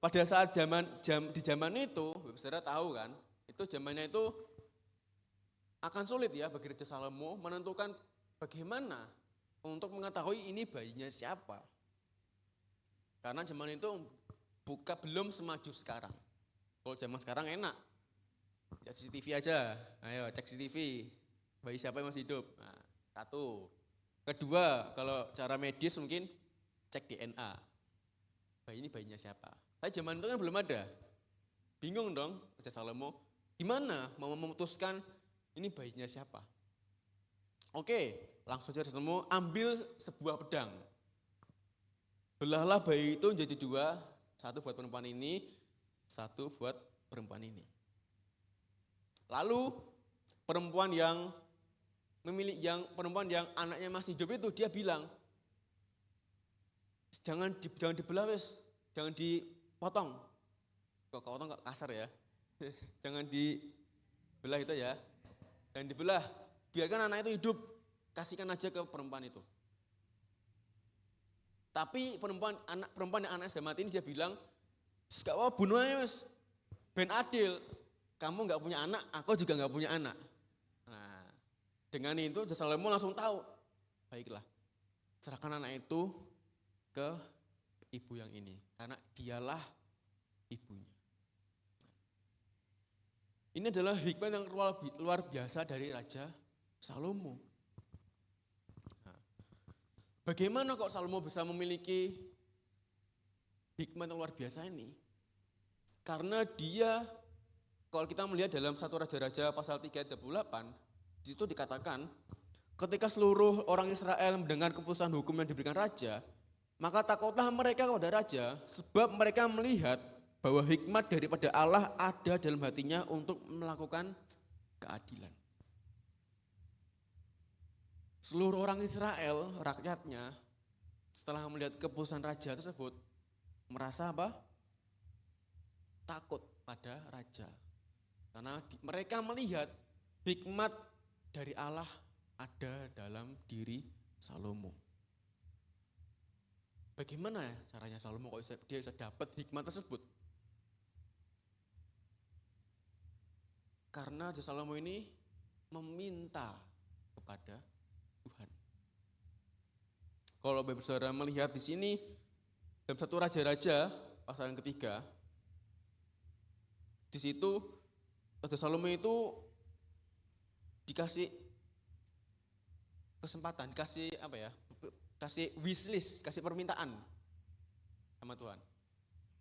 pada saat di zaman itu, saudara tahu kan, itu zamannya itu akan sulit ya bagi Raja Salomo menentukan bagaimana untuk mengetahui ini bayinya siapa. Karena zaman itu belum semaju sekarang. Kalau zaman sekarang enak, ya CCTV aja, ayo cek CCTV, bayi siapa yang masih hidup. Nah, satu. Kedua, kalau cara medis mungkin cek DNA. Bayi ini bayinya siapa? Tapi zaman itu kan belum ada. Bingung dong Raja Salomo, gimana mau memutuskan ini bayinya siapa? Oke, langsung saja Raja Salomo ambil sebuah pedang. Belahlah bayi itu menjadi dua, satu buat perempuan ini, satu buat perempuan ini. Lalu perempuan yang anaknya masih hidup itu dia bilang, jangan dibelah wes, jangan dipotong. Kok potong kok kasar ya. Jangan dibelah itu ya. Dan dibelah, biarkan anak itu hidup, kasihkan aja ke perempuan itu. Tapi perempuan yang anaknya sudah mati ini dia bilang, gak apa bunuh aja mas, ben adil, kamu gak punya anak, aku juga gak punya anak. Nah, dengan itu Raja Salomo langsung tahu, baiklah, serahkan anak itu ke ibu yang ini, karena dialah ibunya. Ini adalah hikmah yang luar biasa dari Raja Salomo. Nah, bagaimana kok Salomo bisa memiliki hikmah yang luar biasa ini? Karena dia, kalau kita melihat dalam 1 Raja-Raja pasal 3 ayat 28, di situ dikatakan, ketika seluruh orang Israel mendengar keputusan hukum yang diberikan raja, maka takutlah mereka kepada raja, sebab mereka melihat bahwa hikmat daripada Allah ada dalam hatinya untuk melakukan keadilan. Seluruh orang Israel, rakyatnya, setelah melihat keputusan raja tersebut, merasa apa? Takut pada raja. Karena mereka melihat hikmat dari Allah ada dalam diri Salomo. Bagaimana ya caranya Salomo kok dia bisa dapat hikmat tersebut? Karena Raja Salomo ini meminta kepada Tuhan. Kalau Bapak Saudara melihat di sini dalam 1 Raja-Raja pasal yang ketiga, di situ Raja Salomo itu dikasih kesempatan, dikasih apa ya? Kasih wishlist, kasih permintaan sama Tuhan.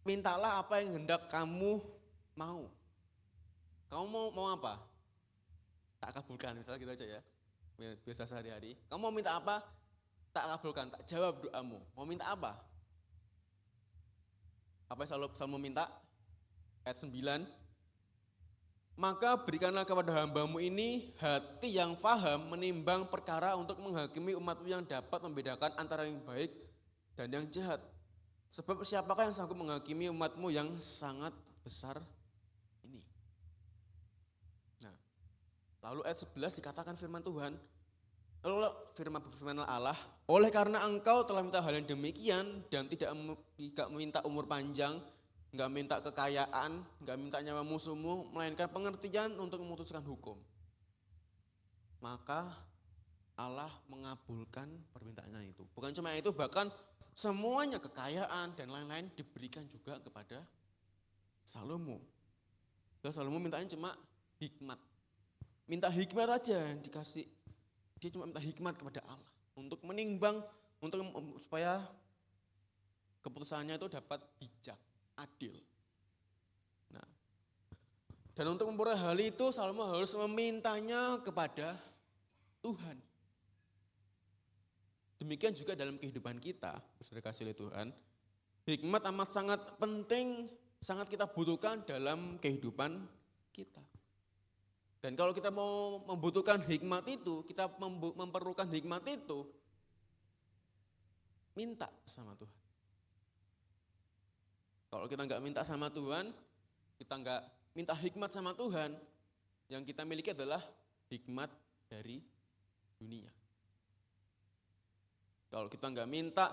Mintalah apa yang hendak kamu mau. Kamu mau apa? Tak kabulkan, misalnya gitu aja ya. Biasa sehari-hari. Kamu mau minta apa? Tak kabulkan, tak jawab doamu. Mau minta apa? Apa yang Salomo minta? Ayat 9. Maka berikanlah kepada hambamu ini hati yang faham menimbang perkara untuk menghakimi umatmu yang dapat membedakan antara yang baik dan yang jahat. Sebab siapakah yang sanggup menghakimi umatmu yang sangat besar ini? Nah, lalu ayat 11 dikatakan firman Tuhan, lalu firman Allah, oleh karena engkau telah minta hal yang demikian dan tidak meminta umur panjang, enggak minta kekayaan, enggak minta nyawa musuhmu, melainkan pengertian untuk memutuskan hukum. Maka Allah mengabulkan permintaannya itu. Bukan cuma itu, bahkan semuanya kekayaan dan lain-lain diberikan juga kepada Salomo. Dan Salomo mintanya cuma hikmat. Minta hikmat aja yang dikasih. Dia cuma minta hikmat kepada Allah untuk menimbang, supaya keputusannya itu dapat bijak, adil. Nah, dan untuk memperoleh hal itu Salomo harus memintanya kepada Tuhan. Demikian juga dalam kehidupan kita, saudara kasih oleh Tuhan. Hikmat amat sangat penting, sangat kita butuhkan dalam kehidupan kita. Dan kalau kita mau membutuhkan hikmat itu, kita memerlukan hikmat itu, minta sama Tuhan. Kalau kita nggak minta sama Tuhan, kita nggak minta hikmat sama Tuhan, yang kita miliki adalah hikmat dari dunia. Kalau kita nggak minta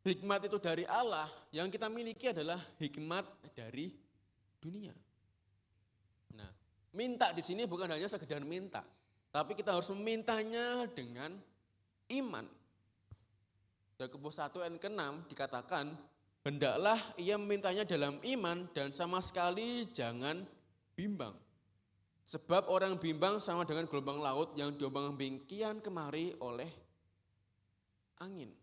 hikmat itu dari Allah, yang kita miliki adalah hikmat dari dunia. Nah, minta di sini bukan hanya sekedar minta, tapi kita harus memintanya dengan iman. Yakobus 1 ayat ke-6 dikatakan, hendaklah ia memintanya dalam iman dan sama sekali jangan bimbang. Sebab orang bimbang sama dengan gelombang laut yang diombang-ambing kian kemari oleh angin.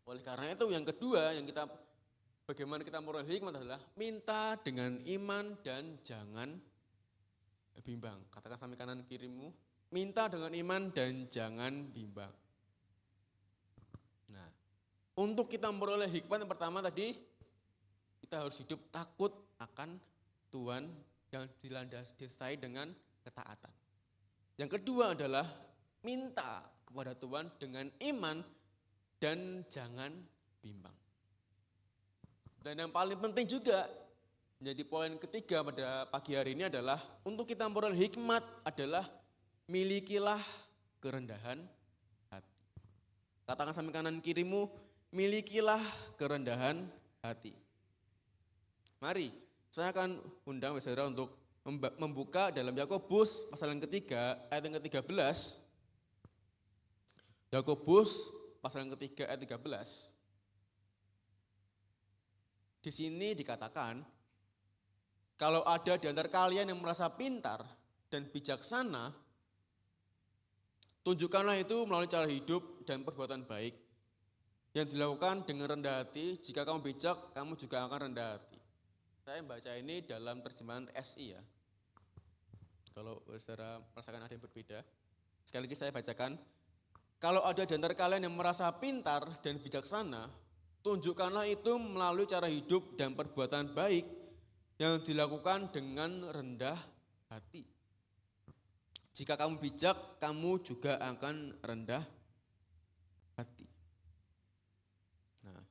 Oleh karena itu yang kedua yang kita bagaimana kita memperoleh hikmat adalah minta dengan iman dan jangan bimbang. Katakan sambil kanan kirimu, minta dengan iman dan jangan bimbang. Nah, untuk kita memperoleh hikmat yang pertama tadi, kita harus hidup takut akan Tuhan yang dilandasi dengan ketaatan. Yang kedua adalah minta kepada Tuhan dengan iman dan jangan bimbang. Dan yang paling penting juga menjadi poin ketiga pada pagi hari ini adalah untuk kita memperoleh hikmat adalah milikilah kerendahan hati. Katakan sambil kanan kirimu, milikilah kerendahan hati. Mari, saya akan undang saudara untuk membuka dalam Yakobus pasal yang ketiga ayat yang ke-13. Yakobus pasal yang ketiga ayat 13. Di sini dikatakan, kalau ada di antara kalian yang merasa pintar dan bijaksana, tunjukkanlah itu melalui cara hidup dan perbuatan baik yang dilakukan dengan rendah hati. Jika kamu bijak, kamu juga akan rendah hati. Saya membaca ini dalam terjemahan TSI ya. Kalau saudara merasakan ada yang berbeda, sekali lagi saya bacakan. Kalau ada di antara kalian yang merasa pintar dan bijaksana, tunjukkanlah itu melalui cara hidup dan perbuatan baik yang dilakukan dengan rendah hati. Jika kamu bijak, kamu juga akan rendah hati. Nah,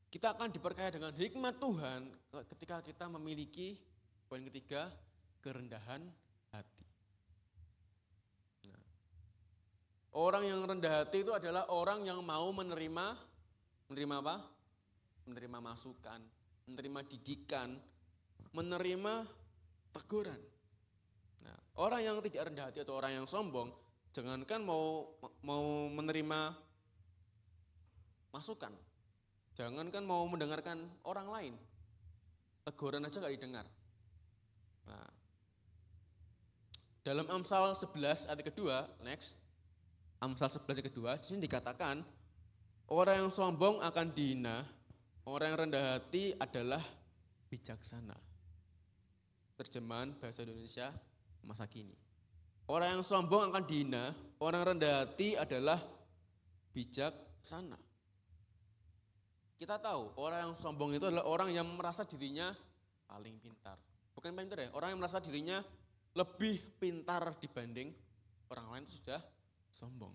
kita akan diperkaya dengan hikmat Tuhan ketika kita memiliki poin ketiga, kerendahan hati. Nah, orang yang rendah hati itu adalah orang yang mau menerima apa? Menerima masukan, menerima didikan, menerima teguran. Nah, orang yang tidak rendah hati atau orang yang sombong, jangankan mau menerima masukan, jangankan mau mendengarkan orang lain, teguran aja gak didengar. Nah, dalam Amsal 11 ayat kedua, next, Amsal 11 ayat kedua, di sini dikatakan, orang yang sombong akan dihina, orang yang rendah hati adalah bijaksana. Terjemahan bahasa Indonesia masa kini. Orang yang sombong akan dihina, orang yang rendah hati adalah bijaksana. Kita tahu orang yang sombong itu adalah orang yang merasa dirinya paling pintar. Bukan pintar ya, orang yang merasa dirinya lebih pintar dibanding orang lain itu sudah sombong.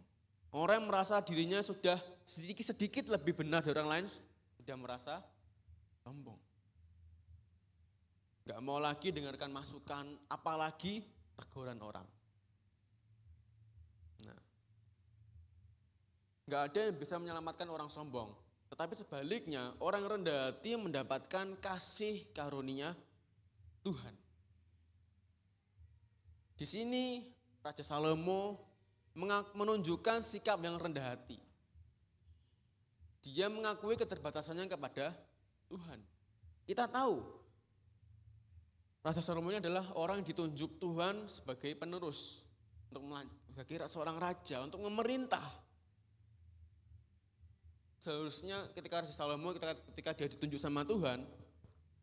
Orang yang merasa dirinya sudah sedikit lebih benar dari orang lain sudah merasa sombong. Gak mau lagi dengarkan masukan, apalagi teguran orang. Nah, gak ada yang bisa menyelamatkan orang sombong. Tetapi sebaliknya, orang rendah hati mendapatkan kasih karunia Tuhan. Di sini Raja Salomo menunjukkan sikap yang rendah hati. Dia mengakui keterbatasannya kepada Tuhan. Kita tahu Raja Salomo ini adalah orang yang ditunjuk Tuhan sebagai penerus sebagai seorang raja untuk memerintah. Seharusnya ketika Raja Salomo ketika dia ditunjuk sama Tuhan,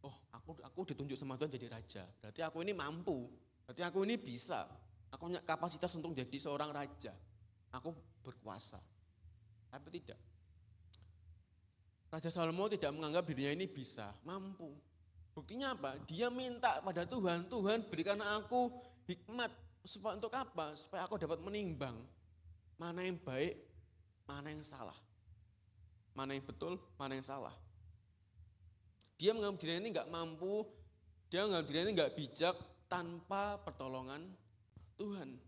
oh aku ditunjuk sama Tuhan jadi raja. Berarti aku ini mampu, berarti aku ini bisa. Aku punya kapasitas untuk jadi seorang raja. Aku berkuasa. Tapi tidak. Raja Salomo tidak menganggap dirinya ini bisa, mampu. Buktinya apa? Dia minta pada Tuhan, Tuhan berikan aku hikmat. Supaya untuk apa? Supaya aku dapat menimbang mana yang baik, mana yang salah. Mana yang betul, mana yang salah. Dia menganggap dirinya ini enggak mampu, dia menganggap dirinya ini enggak bijak tanpa pertolongan Tuhan.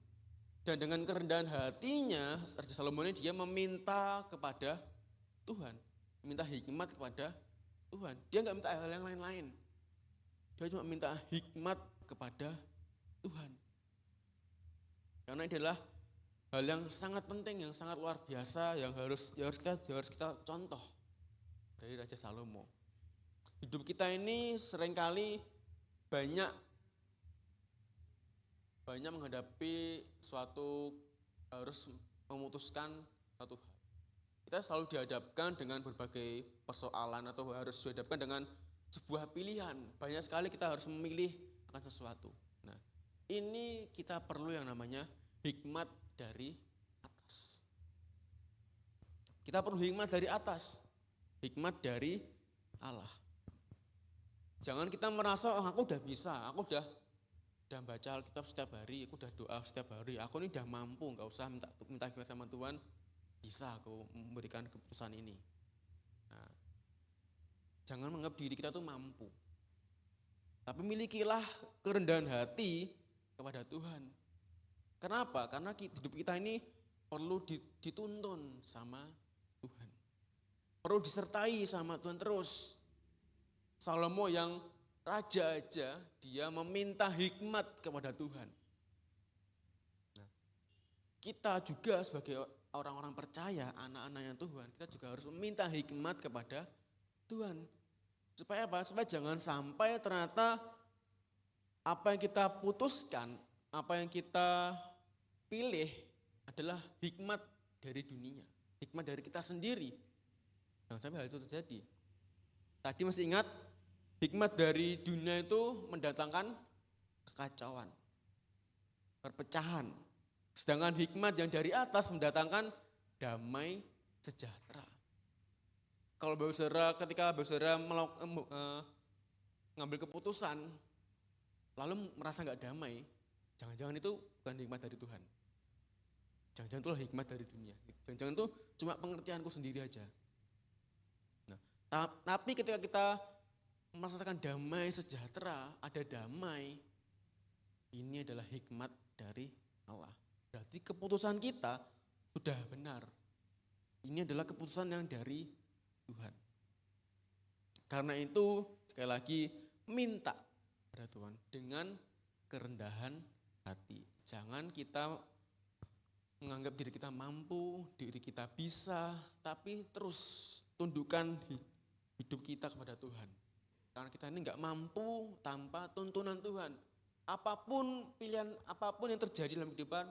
Dan dengan kerendahan hatinya, Raja Salomo ini dia meminta kepada Tuhan. Minta hikmat kepada Tuhan. Dia enggak minta hal yang lain-lain. Dia cuma minta hikmat kepada Tuhan. Karena ini adalah hal yang sangat penting, yang sangat luar biasa, yang harus kita contoh dari Raja Salomo. Hidup kita ini seringkali banyak menghadapi suatu harus memutuskan satu hal. Kita selalu dihadapkan dengan berbagai persoalan atau harus dihadapkan dengan sebuah pilihan. Banyak sekali kita harus memilih akan sesuatu. Nah, ini kita perlu yang namanya hikmat dari atas. Kita perlu hikmat dari atas. Hikmat dari Allah. Jangan kita merasa, oh, aku udah bisa, aku udah baca Alkitab setiap hari, aku udah doa setiap hari, aku ini udah mampu, gak usah minta hikmat sama Tuhan, bisa aku memberikan keputusan ini. Nah, jangan menganggap diri kita tuh mampu. Tapi milikilah kerendahan hati kepada Tuhan. Kenapa? Karena hidup kita ini perlu dituntun sama Tuhan. Perlu disertai sama Tuhan terus. Salomo yang raja aja, dia meminta hikmat kepada Tuhan. Nah, kita juga sebagai orang-orang percaya, anak-anaknya Tuhan, kita juga harus meminta hikmat kepada Tuhan. Supaya apa? Supaya jangan sampai ternyata apa yang kita putuskan, apa yang kita pilih adalah hikmat dari dunia, hikmat dari kita sendiri. Jangan sampai hal itu terjadi. Tadi masih ingat, hikmat dari dunia itu mendatangkan kekacauan, perpecahan. Sedangkan hikmat yang dari atas mendatangkan damai sejahtera. Kalau ketika Bapak Saudara mengambil keputusan, lalu merasa nggak damai, jangan-jangan itu bukan hikmat dari Tuhan. Jangan-jangan itulah hikmat dari dunia. Jangan-jangan itu cuma pengertianku sendiri aja. Nah, tapi ketika kita merasakan damai sejahtera, ada damai, ini adalah hikmat dari Allah. Berarti keputusan kita sudah benar. Ini adalah keputusan yang dari Tuhan. Karena itu sekali lagi minta pada Tuhan dengan kerendahan hati. Jangan kita menganggap diri kita mampu, diri kita bisa, tapi terus tundukkan hidup kita kepada Tuhan. Karena kita ini enggak mampu tanpa tuntunan Tuhan. Apapun pilihan, apapun yang terjadi dalam kehidupan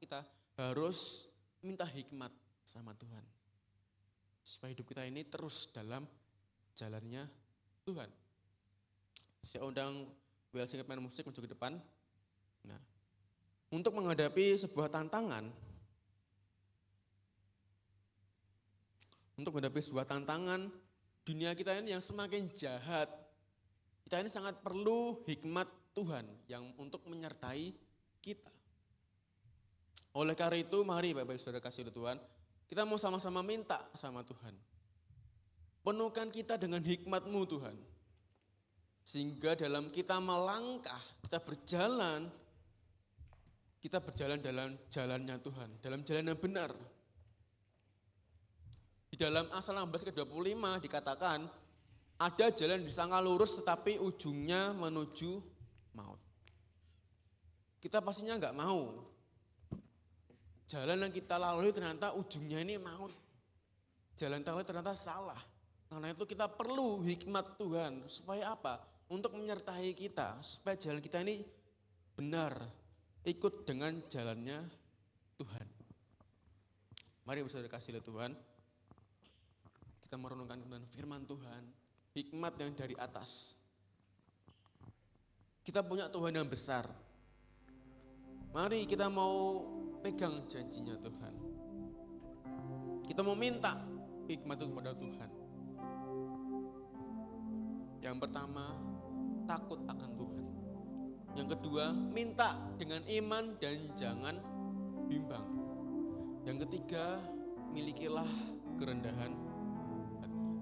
kita harus minta hikmat sama Tuhan. Supaya hidup kita ini terus dalam jalannya Tuhan. Saya undang WLC pemain musik maju ke depan. Nah, untuk menghadapi sebuah tantangan, dunia kita ini yang semakin jahat, kita ini sangat perlu hikmat Tuhan yang untuk menyertai kita. Oleh karena itu, mari Bapak Ibu Saudara kasih Tuhan, kita mau sama-sama minta sama Tuhan. Penuhkan kita dengan hikmat-Mu Tuhan. Sehingga dalam kita melangkah, kita berjalan dalam jalannya Tuhan, dalam jalan yang benar. Di dalam Amsal 16:25 dikatakan, ada jalan disangka lurus tetapi ujungnya menuju maut. Kita pastinya enggak mau. Jalan yang kita lalui ternyata ujungnya ini maut. Jalan yang ternyata salah. Karena itu kita perlu hikmat Tuhan. Supaya apa? Untuk menyertai kita. Supaya jalan kita ini benar. Ikut dengan jalannya Tuhan. Mari Saudara kasih lihat Tuhan. Kita merenungkan tentang firman Tuhan. Hikmat yang dari atas. Kita punya Tuhan yang besar. Mari kita mau pegang janjinya Tuhan. Kita mau minta hikmat itu kepada Tuhan. Yang pertama, takut akan Tuhan. Yang kedua, minta dengan iman dan jangan bimbang. Yang ketiga, milikilah kerendahan hati.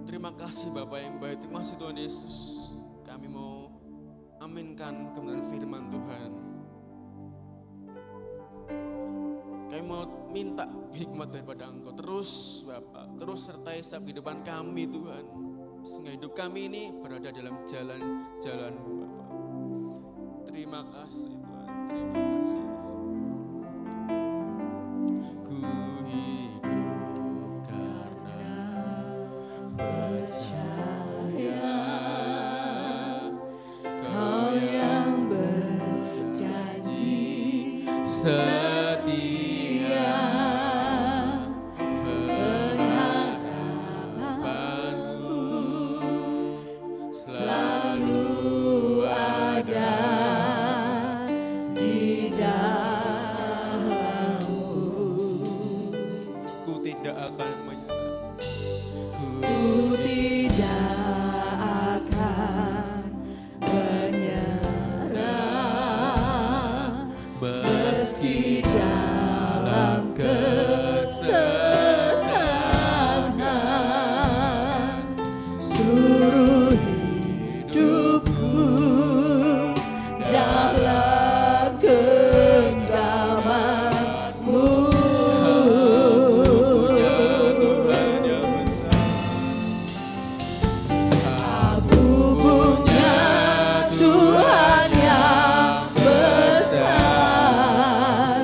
Terima kasih Bapak yang baik, terima kasih Tuhan Yesus. Kami mau aminkan kebenaran firman Tuhan. Kami mau minta hikmat daripada Engkau. Terus Bapak, terus sertai setiap kehidupan kami Tuhan. Sehingga hidup kami ini berada dalam jalan-jalan-Mu Bapak. Terima kasih Tuhan, terima kasih. Ku hidup karena percaya Kau yang berjanji setia, pengharapanku selalu ada di dalam-Mu. Ku tidak akan menyerah, ku tidak akan menyerah, meski dalam kesesakan. Seluruh hidupku dalam genggaman-Mu. Aku punya Tuhan yang besar,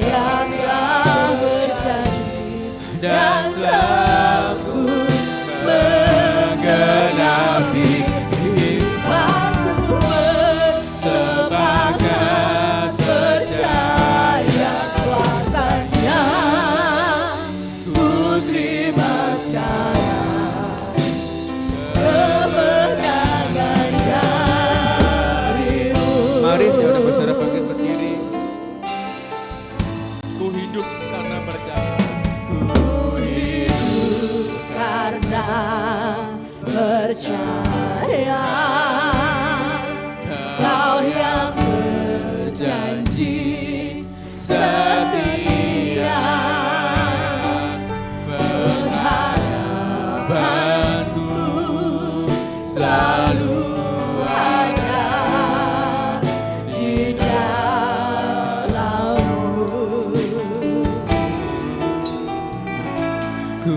yang telah berjanji dan selalu menggenapi firman-Mu. Sepakat percaya kuasa-Nya, ku terima sekarang kemenangan dari-Mu. Mari saudara bersaudara bangkit berdiri. Ku hidup karena percaya. Ku hidup karena percaya Kau yang berjanji setia, pengharapanku selalu ada di dalam-Mu. Ku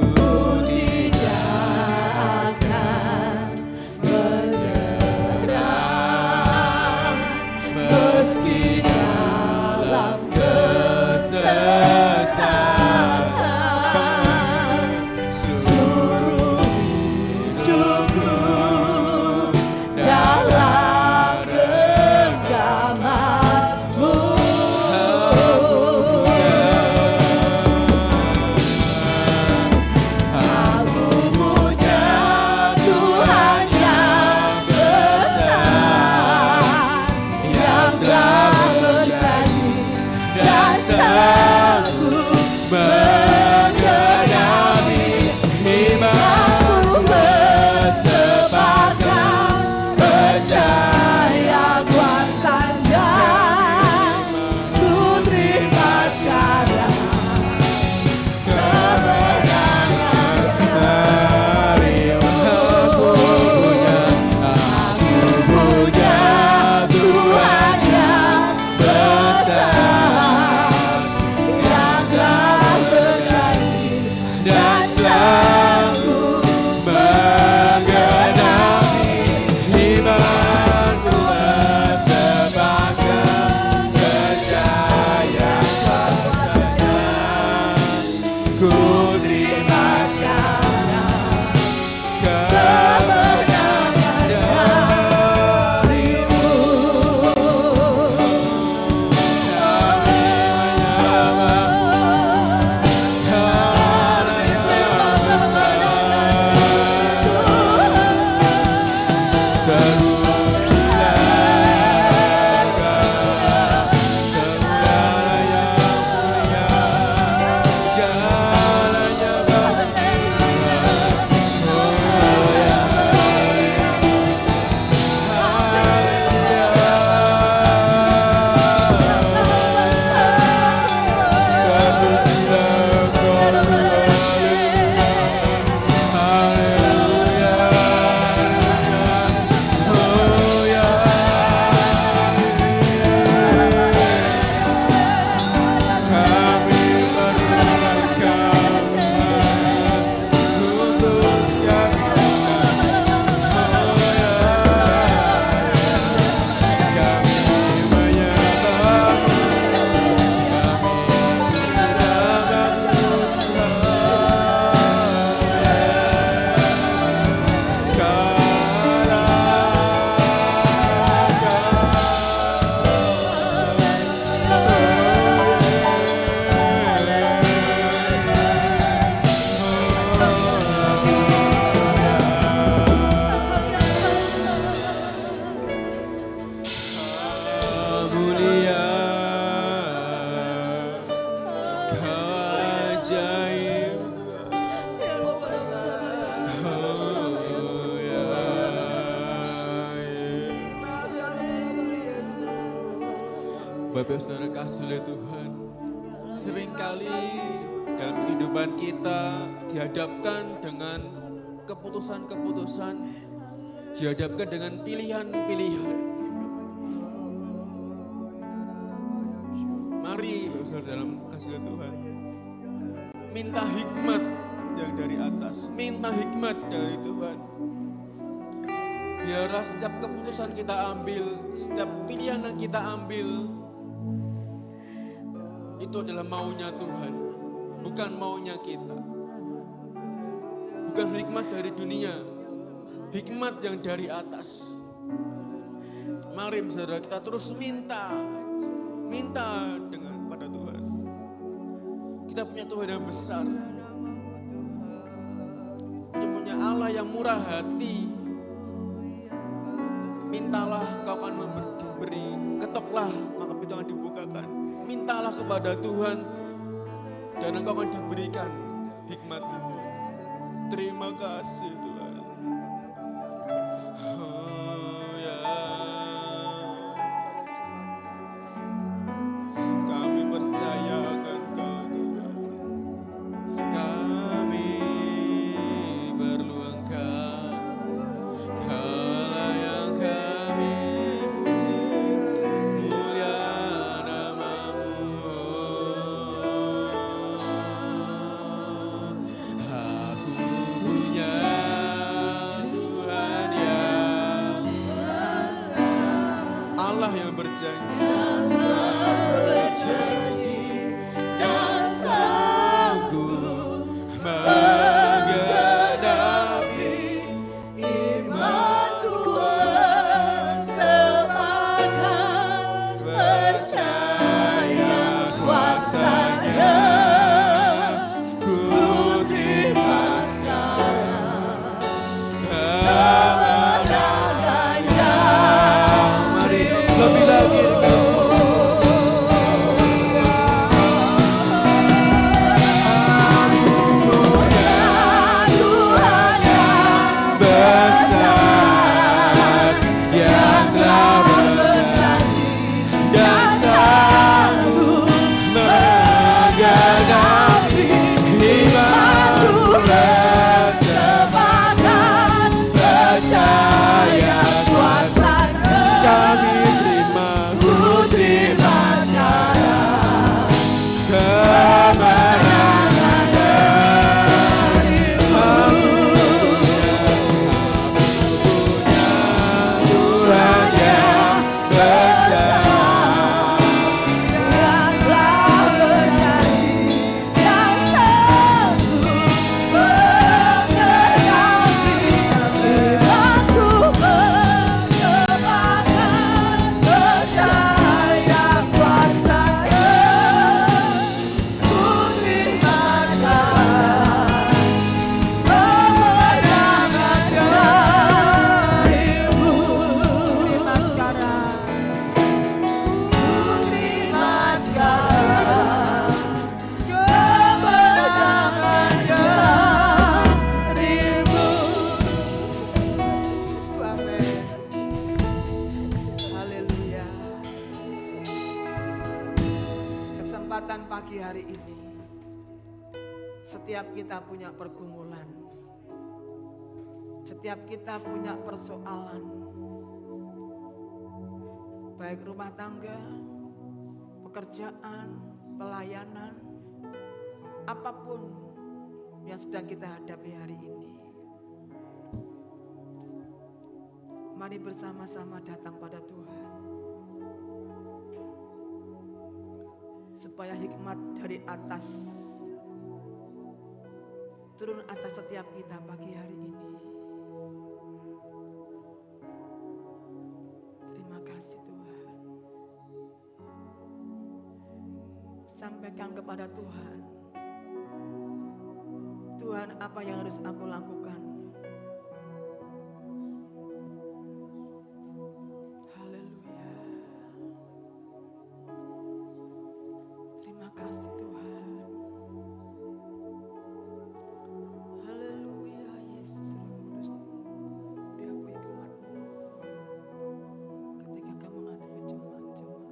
tidak akan menyerah, meski dalam kesesakan. Seluruh Bapak Saudara kasih oleh Tuhan, seringkali dalam kehidupan kita dihadapkan dengan keputusan-keputusan, dihadapkan dengan pilihan-pilihan. Mari Bapak Saudara dalam kasih Tuhan, minta hikmat yang dari atas, minta hikmat dari Tuhan. Biarlah setiap keputusan kita ambil, setiap pilihan yang kita ambil, itu adalah maunya Tuhan, bukan maunya kita. Bukan hikmat dari dunia, hikmat yang dari atas. Mari saudara kita terus minta dengan pada Tuhan. Kita punya Tuhan yang besar, kita punya Allah yang murah hati. Mintalah kau akan diberi, ketoklah maka pintu akan dibukakan. Mintalah kepada Tuhan dan engkau akan diberikan hikmat itu. Terima kasih Tuhan. Oh, ya. Kami percaya akan Kau Tuhan. Kami perlu Engkau. Kaulah yang kami puji, mulia nama-Mu. Aku punya Tuhan yang Allah yang berjanji dan sanggup menghadapi Imanku bersepakat percaya kuasa-Nya. Ku terima sekarang kemenangan-Nya. Mari lebih lagi Tuhan yang besar, yang telah berjanji dan sanggup menghadapi. Imanku bersepakat percaya kuasa-Nya. kami terima, Ku terima sekarang kemenangan dari-Mu. Tuhan yang besar. Yang telah berjanji dan sanggup menghadapi. Imanku bersepakat percaya kuasa-Nya. Ku terima sekarang kemenangan dari-Mu. Terima sekarang. Terima sekarang kemenangan dari-Mu. Amin. Haleluya. Kesempatan pagi hari ini, setiap kita punya pergumulan, setiap kita punya persoalan, baik rumah tangga, pekerjaan, pelayanan, apapun yang sedang kita hadapi hari ini. Mari bersama-sama datang pada Tuhan, supaya hikmat dari atas turun atas setiap kita pagi hari ini. Terima kasih Tuhan. Sampaikan kepada Tuhan, Tuhan, apa yang harus aku lakukan? Haleluya. Terima kasih Tuhan. Haleluya, Yesus Roh Kudus. Diakui hikmat-Mu ketika Kau menghadapi jemaat-jemaat.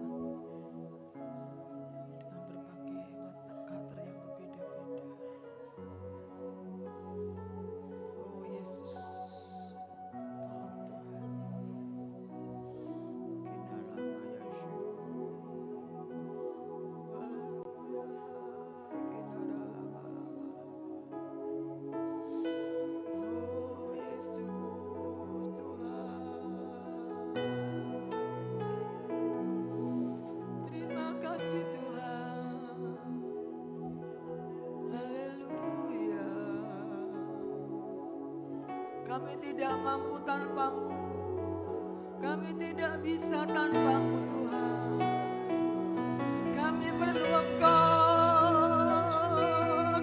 Kami tidak mampu tanpamu. Kami tidak bisa tanpamu Tuhan. Kami perlu Engkau.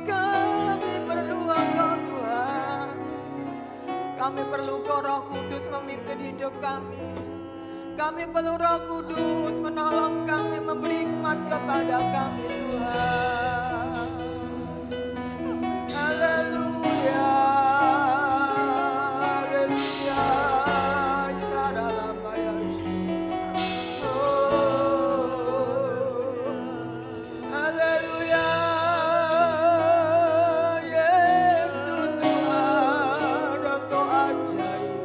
Kami perlu Engkau Tuhan. Kami perlu Engkau Roh Kudus memimpin hidup kami. Kami perlu Roh Kudus menolong kami, memberi hikmat kepada kami Tuhan. Haleluya. Haleluya. Haleluya. Yesus Tuhan, Engkau ajaib.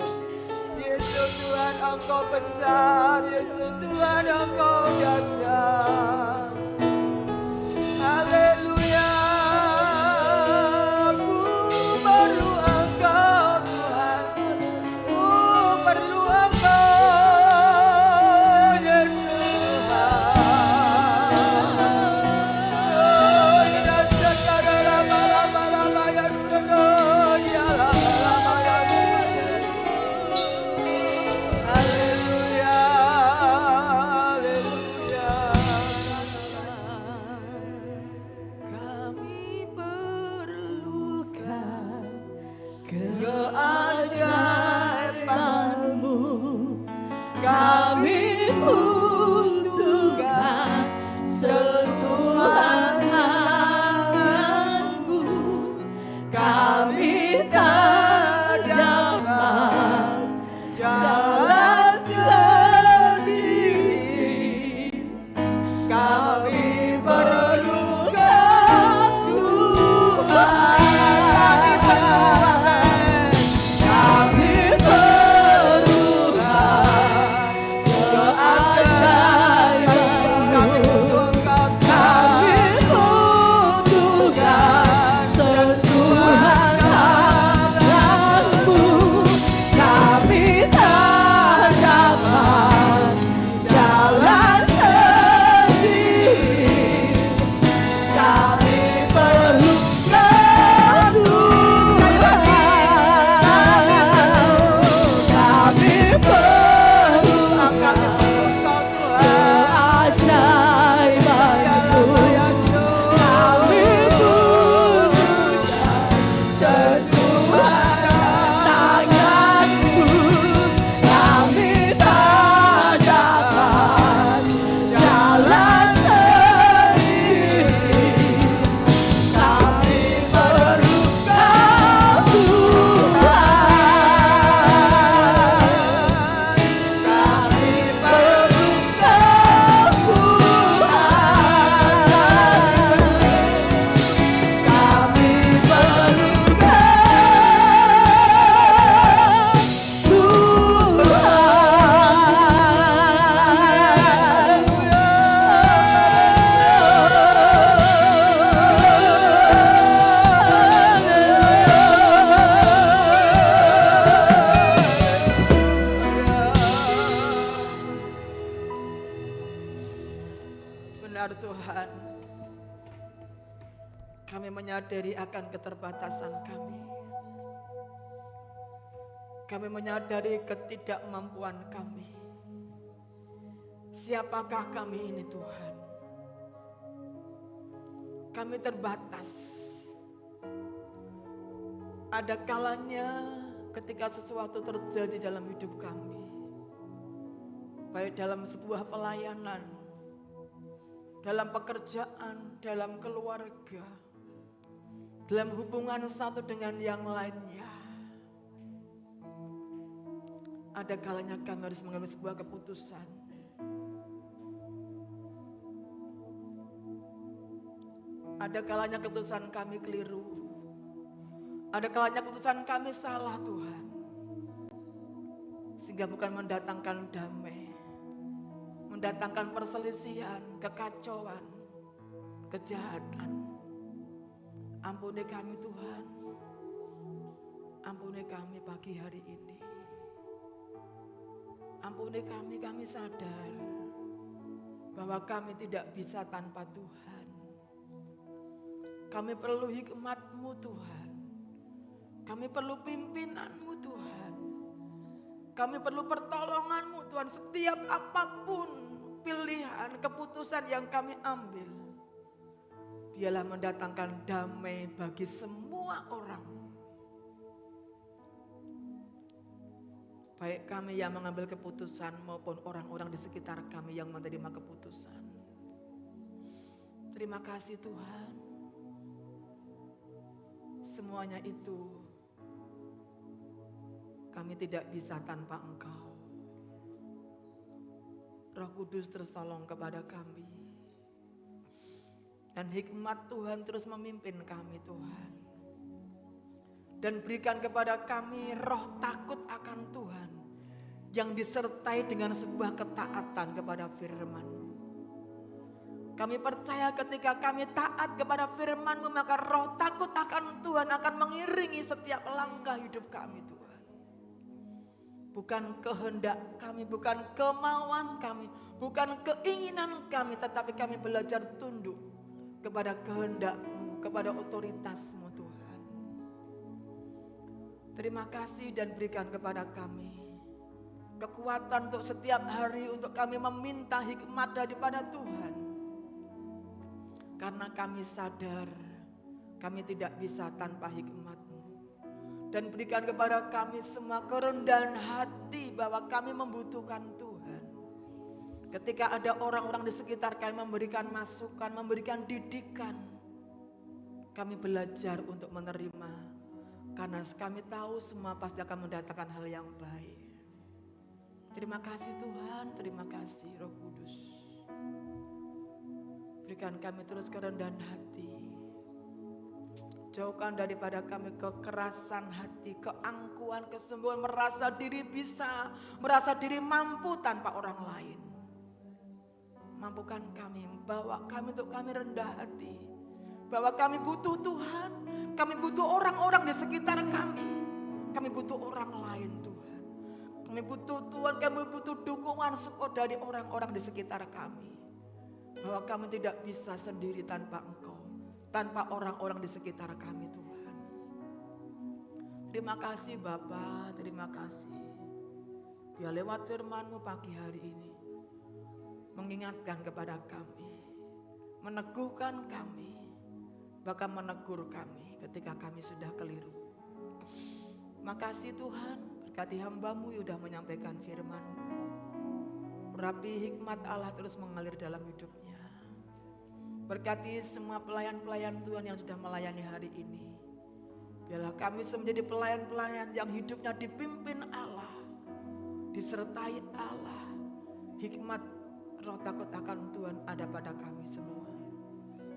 Yesus Tuhan, Engkau besar. Yesus Tuhan, Engkau dahsyat. Haleluya. Ku perlu Engkau Tuhan. Ku perlu Engkau Yesus Tuhan. Oh, ya sekara lama ya seno ya lama ya Haleluya. Haleluya. Kami perlukan keajaibanmu. Kami butuhkan sentuhan tanganmu. Kami tak dapat jalan sendiri. Kami perlukan Tuhan. Kami perlukan keajaibanmu. Kami butuhkan sentuhan tanganmu. Kami tak dapat jalan sendiri. Kami perlukan Tuhan. Kami perlukan keajaibanmu. Kami butuhkan sentuhan tanganmu. Kami tak dapat jalan sendiri. Kami perlukan Tuhan. Kami perlukan Tuhan. Kami Benar Tuhan, kami menyadari akan keterbatasan kami. Kami menyadari ketidakmampuan kami. Siapakah kami ini Tuhan? Kami terbatas. Ada kalanya ketika sesuatu terjadi dalam hidup kami, baik dalam sebuah pelayanan, dalam pekerjaan, dalam keluarga, dalam hubungan satu dengan yang lainnya. Ada kalanya kami harus mengambil sebuah keputusan. Ada kalanya keputusan kami keliru. Ada kalanya keputusan kami salah Tuhan. Sehingga bukan mendatangkan damai, mendatangkan perselisihan, kekacauan, kejahatan. Ampuni kami Tuhan. Ampuni kami pagi hari ini. Ampuni kami sadar bahwa kami tidak bisa tanpa Tuhan. Kami perlu hikmat-Mu Tuhan. Kami perlu pimpinan-Mu Tuhan. Kami perlu pertolongan-Mu Tuhan. Setiap apapun pilihan, keputusan yang kami ambil, biarlah mendatangkan damai bagi semua orang. Baik kami yang mengambil keputusan maupun orang-orang di sekitar kami yang menerima keputusan. Terima kasih Tuhan. Semuanya itu kami tidak bisa tanpa Engkau. Roh Kudus terus tolong kepada kami. Dan hikmat Tuhan terus memimpin kami Tuhan. Dan berikan kepada kami roh takut akan Tuhan. Yang disertai dengan sebuah ketaatan kepada firman-Mu. Kami percaya ketika kami taat kepada firman-Mu, maka roh takut akan Tuhan akan mengiringi setiap langkah hidup kami Tuhan. Bukan kehendak kami, bukan kemauan kami, bukan keinginan kami, tetapi kami belajar tunduk kepada kehendak-Mu, kepada otoritas-Mu Tuhan. Terima kasih dan berikan kepada kami kekuatan untuk setiap hari untuk kami meminta hikmat daripada Tuhan. Karena kami sadar kami tidak bisa tanpa hikmat-Mu. Dan berikan kepada kami semua kerendahan hati bahwa kami membutuhkan Tuhan. Ketika ada orang-orang di sekitar kami memberikan masukan, memberikan didikan, kami belajar untuk menerima. Karena kami tahu semua pasti akan mendatangkan hal yang baik. Terima kasih Tuhan, terima kasih Roh Kudus. Berikan kami terus kerendahan hati. Jauhkan daripada kami kekerasan hati, keangkuhan, kesombongan, merasa diri bisa, merasa diri mampu tanpa orang lain. Mampukan kami, bawa kami untuk kami rendah hati. Bahwa kami butuh Tuhan, kami butuh orang-orang di sekitar kami. Kami butuh orang lain Tuhan. Kami butuh Tuhan, kami butuh dukungan support dari orang-orang di sekitar kami. Bahwa kami tidak bisa sendiri tanpa Engkau, tanpa orang-orang di sekitar kami Tuhan. Terima kasih Bapa, terima kasih. Biar lewat firman-Mu pagi hari ini, mengingatkan kepada kami, meneguhkan kami, bahkan menegur kami ketika kami sudah keliru. Makasih Tuhan, berkati hamba-Mu yang sudah menyampaikan firman-Mu. Urapi hikmat Allah terus mengalir dalam hidupnya. Berkati semua pelayan-pelayan Tuhan yang sudah melayani hari ini. Biarlah kami menjadi pelayan-pelayan yang hidupnya dipimpin Allah, disertai Allah. Hikmat roh takut akan Tuhan ada pada kami semua.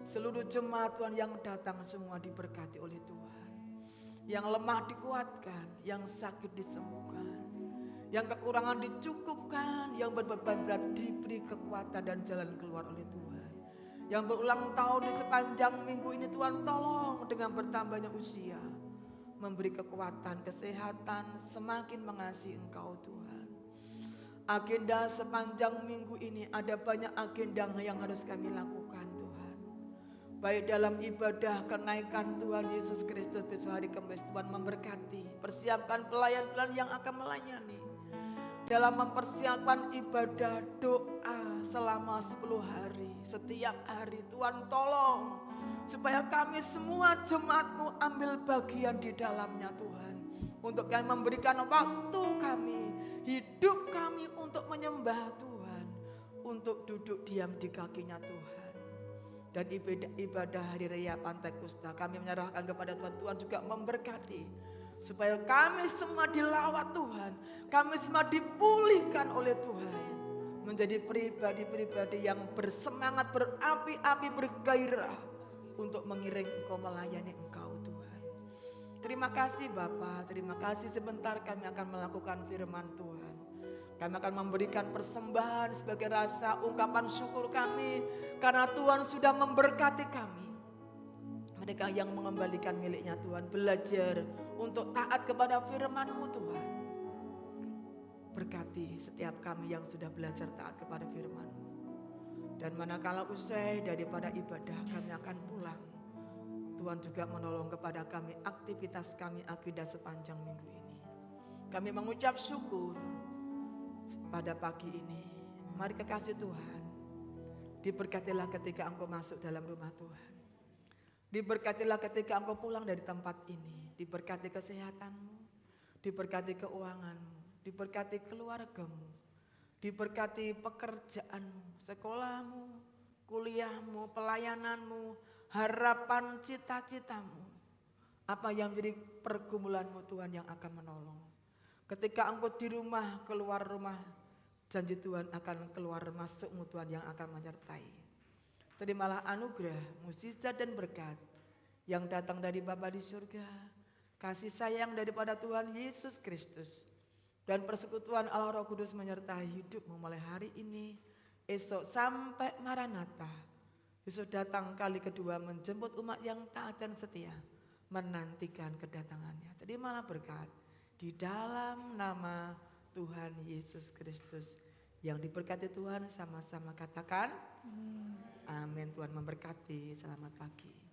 Seluruh jemaat Tuhan yang datang semua diberkati oleh Tuhan. Yang lemah dikuatkan, yang sakit disembuhkan, yang kekurangan dicukupkan, yang berbeban berat diberi kekuatan dan jalan keluar oleh Tuhan. Yang berulang tahun di sepanjang minggu ini Tuhan tolong dengan bertambahnya usia, memberi kekuatan, kesehatan, semakin mengasihi Engkau Tuhan. Agenda sepanjang minggu ini ada banyak agenda yang harus kami lakukan Tuhan. Baik dalam ibadah kenaikan Tuhan Yesus Kristus besok hari Kamis, Tuhan memberkati. Persiapkan pelayan-pelayan yang akan melayani. Dalam mempersiapkan ibadah doa selama 10 hari. Setiap hari Tuhan tolong. Supaya kami semua jemaat-Mu ambil bagian di dalamnya Tuhan. Untuk kami memberikan waktu kami, hidup kami untuk menyembah Tuhan. Untuk duduk diam di kakinya Tuhan. Dan ibadah hari raya Pantekosta kami menyerahkan kepada Tuhan. Tuhan juga memberkati. Supaya kami semua dilawat Tuhan. Kami semua dipulihkan oleh Tuhan. Menjadi pribadi-pribadi yang bersemangat, berapi-api, bergairah. Untuk mengiring Engkau, melayani Engkau Tuhan. Terima kasih Bapa, terima kasih. Sebentar kami akan melakukan firman Tuhan. Kami akan memberikan persembahan sebagai rasa ungkapan syukur kami. Karena Tuhan sudah memberkati kami. Mereka yang mengembalikan miliknya Tuhan. Belajar untuk taat kepada firman-Mu Tuhan. Berkati setiap kami yang sudah belajar taat kepada firman-Mu. Dan manakala usai daripada ibadah kami akan pulang. Tuhan juga menolong kepada kami aktivitas kami akidah sepanjang minggu ini. Kami mengucap syukur pada pagi ini. Mari kekasih Tuhan, diberkatilah ketika engkau masuk dalam rumah Tuhan. Diberkatilah ketika engkau pulang dari tempat ini. Diberkati kesehatanmu, diberkati keuanganmu, diberkati keluargamu, diberkati pekerjaanmu, sekolahmu, kuliahmu, pelayananmu, harapan cita-citamu. Apa yang menjadi pergumulanmu Tuhan yang akan menolong. Ketika engkau di rumah, keluar rumah, janji Tuhan akan keluar masukmu Tuhan yang akan menyertai. Terimalah anugerah, mukjizat dan berkat yang datang dari Bapa di surga, kasih sayang daripada Tuhan Yesus Kristus, dan persekutuan Allah Roh Kudus menyertai hidupmu mulai hari ini, esok sampai Maranatha. Yesus datang kali kedua menjemput umat yang taat dan setia, menantikan kedatangannya. Terimalah berkat di dalam nama Tuhan Yesus Kristus. Yang diberkati Tuhan sama-sama katakan amin. Tuhan memberkati, selamat pagi.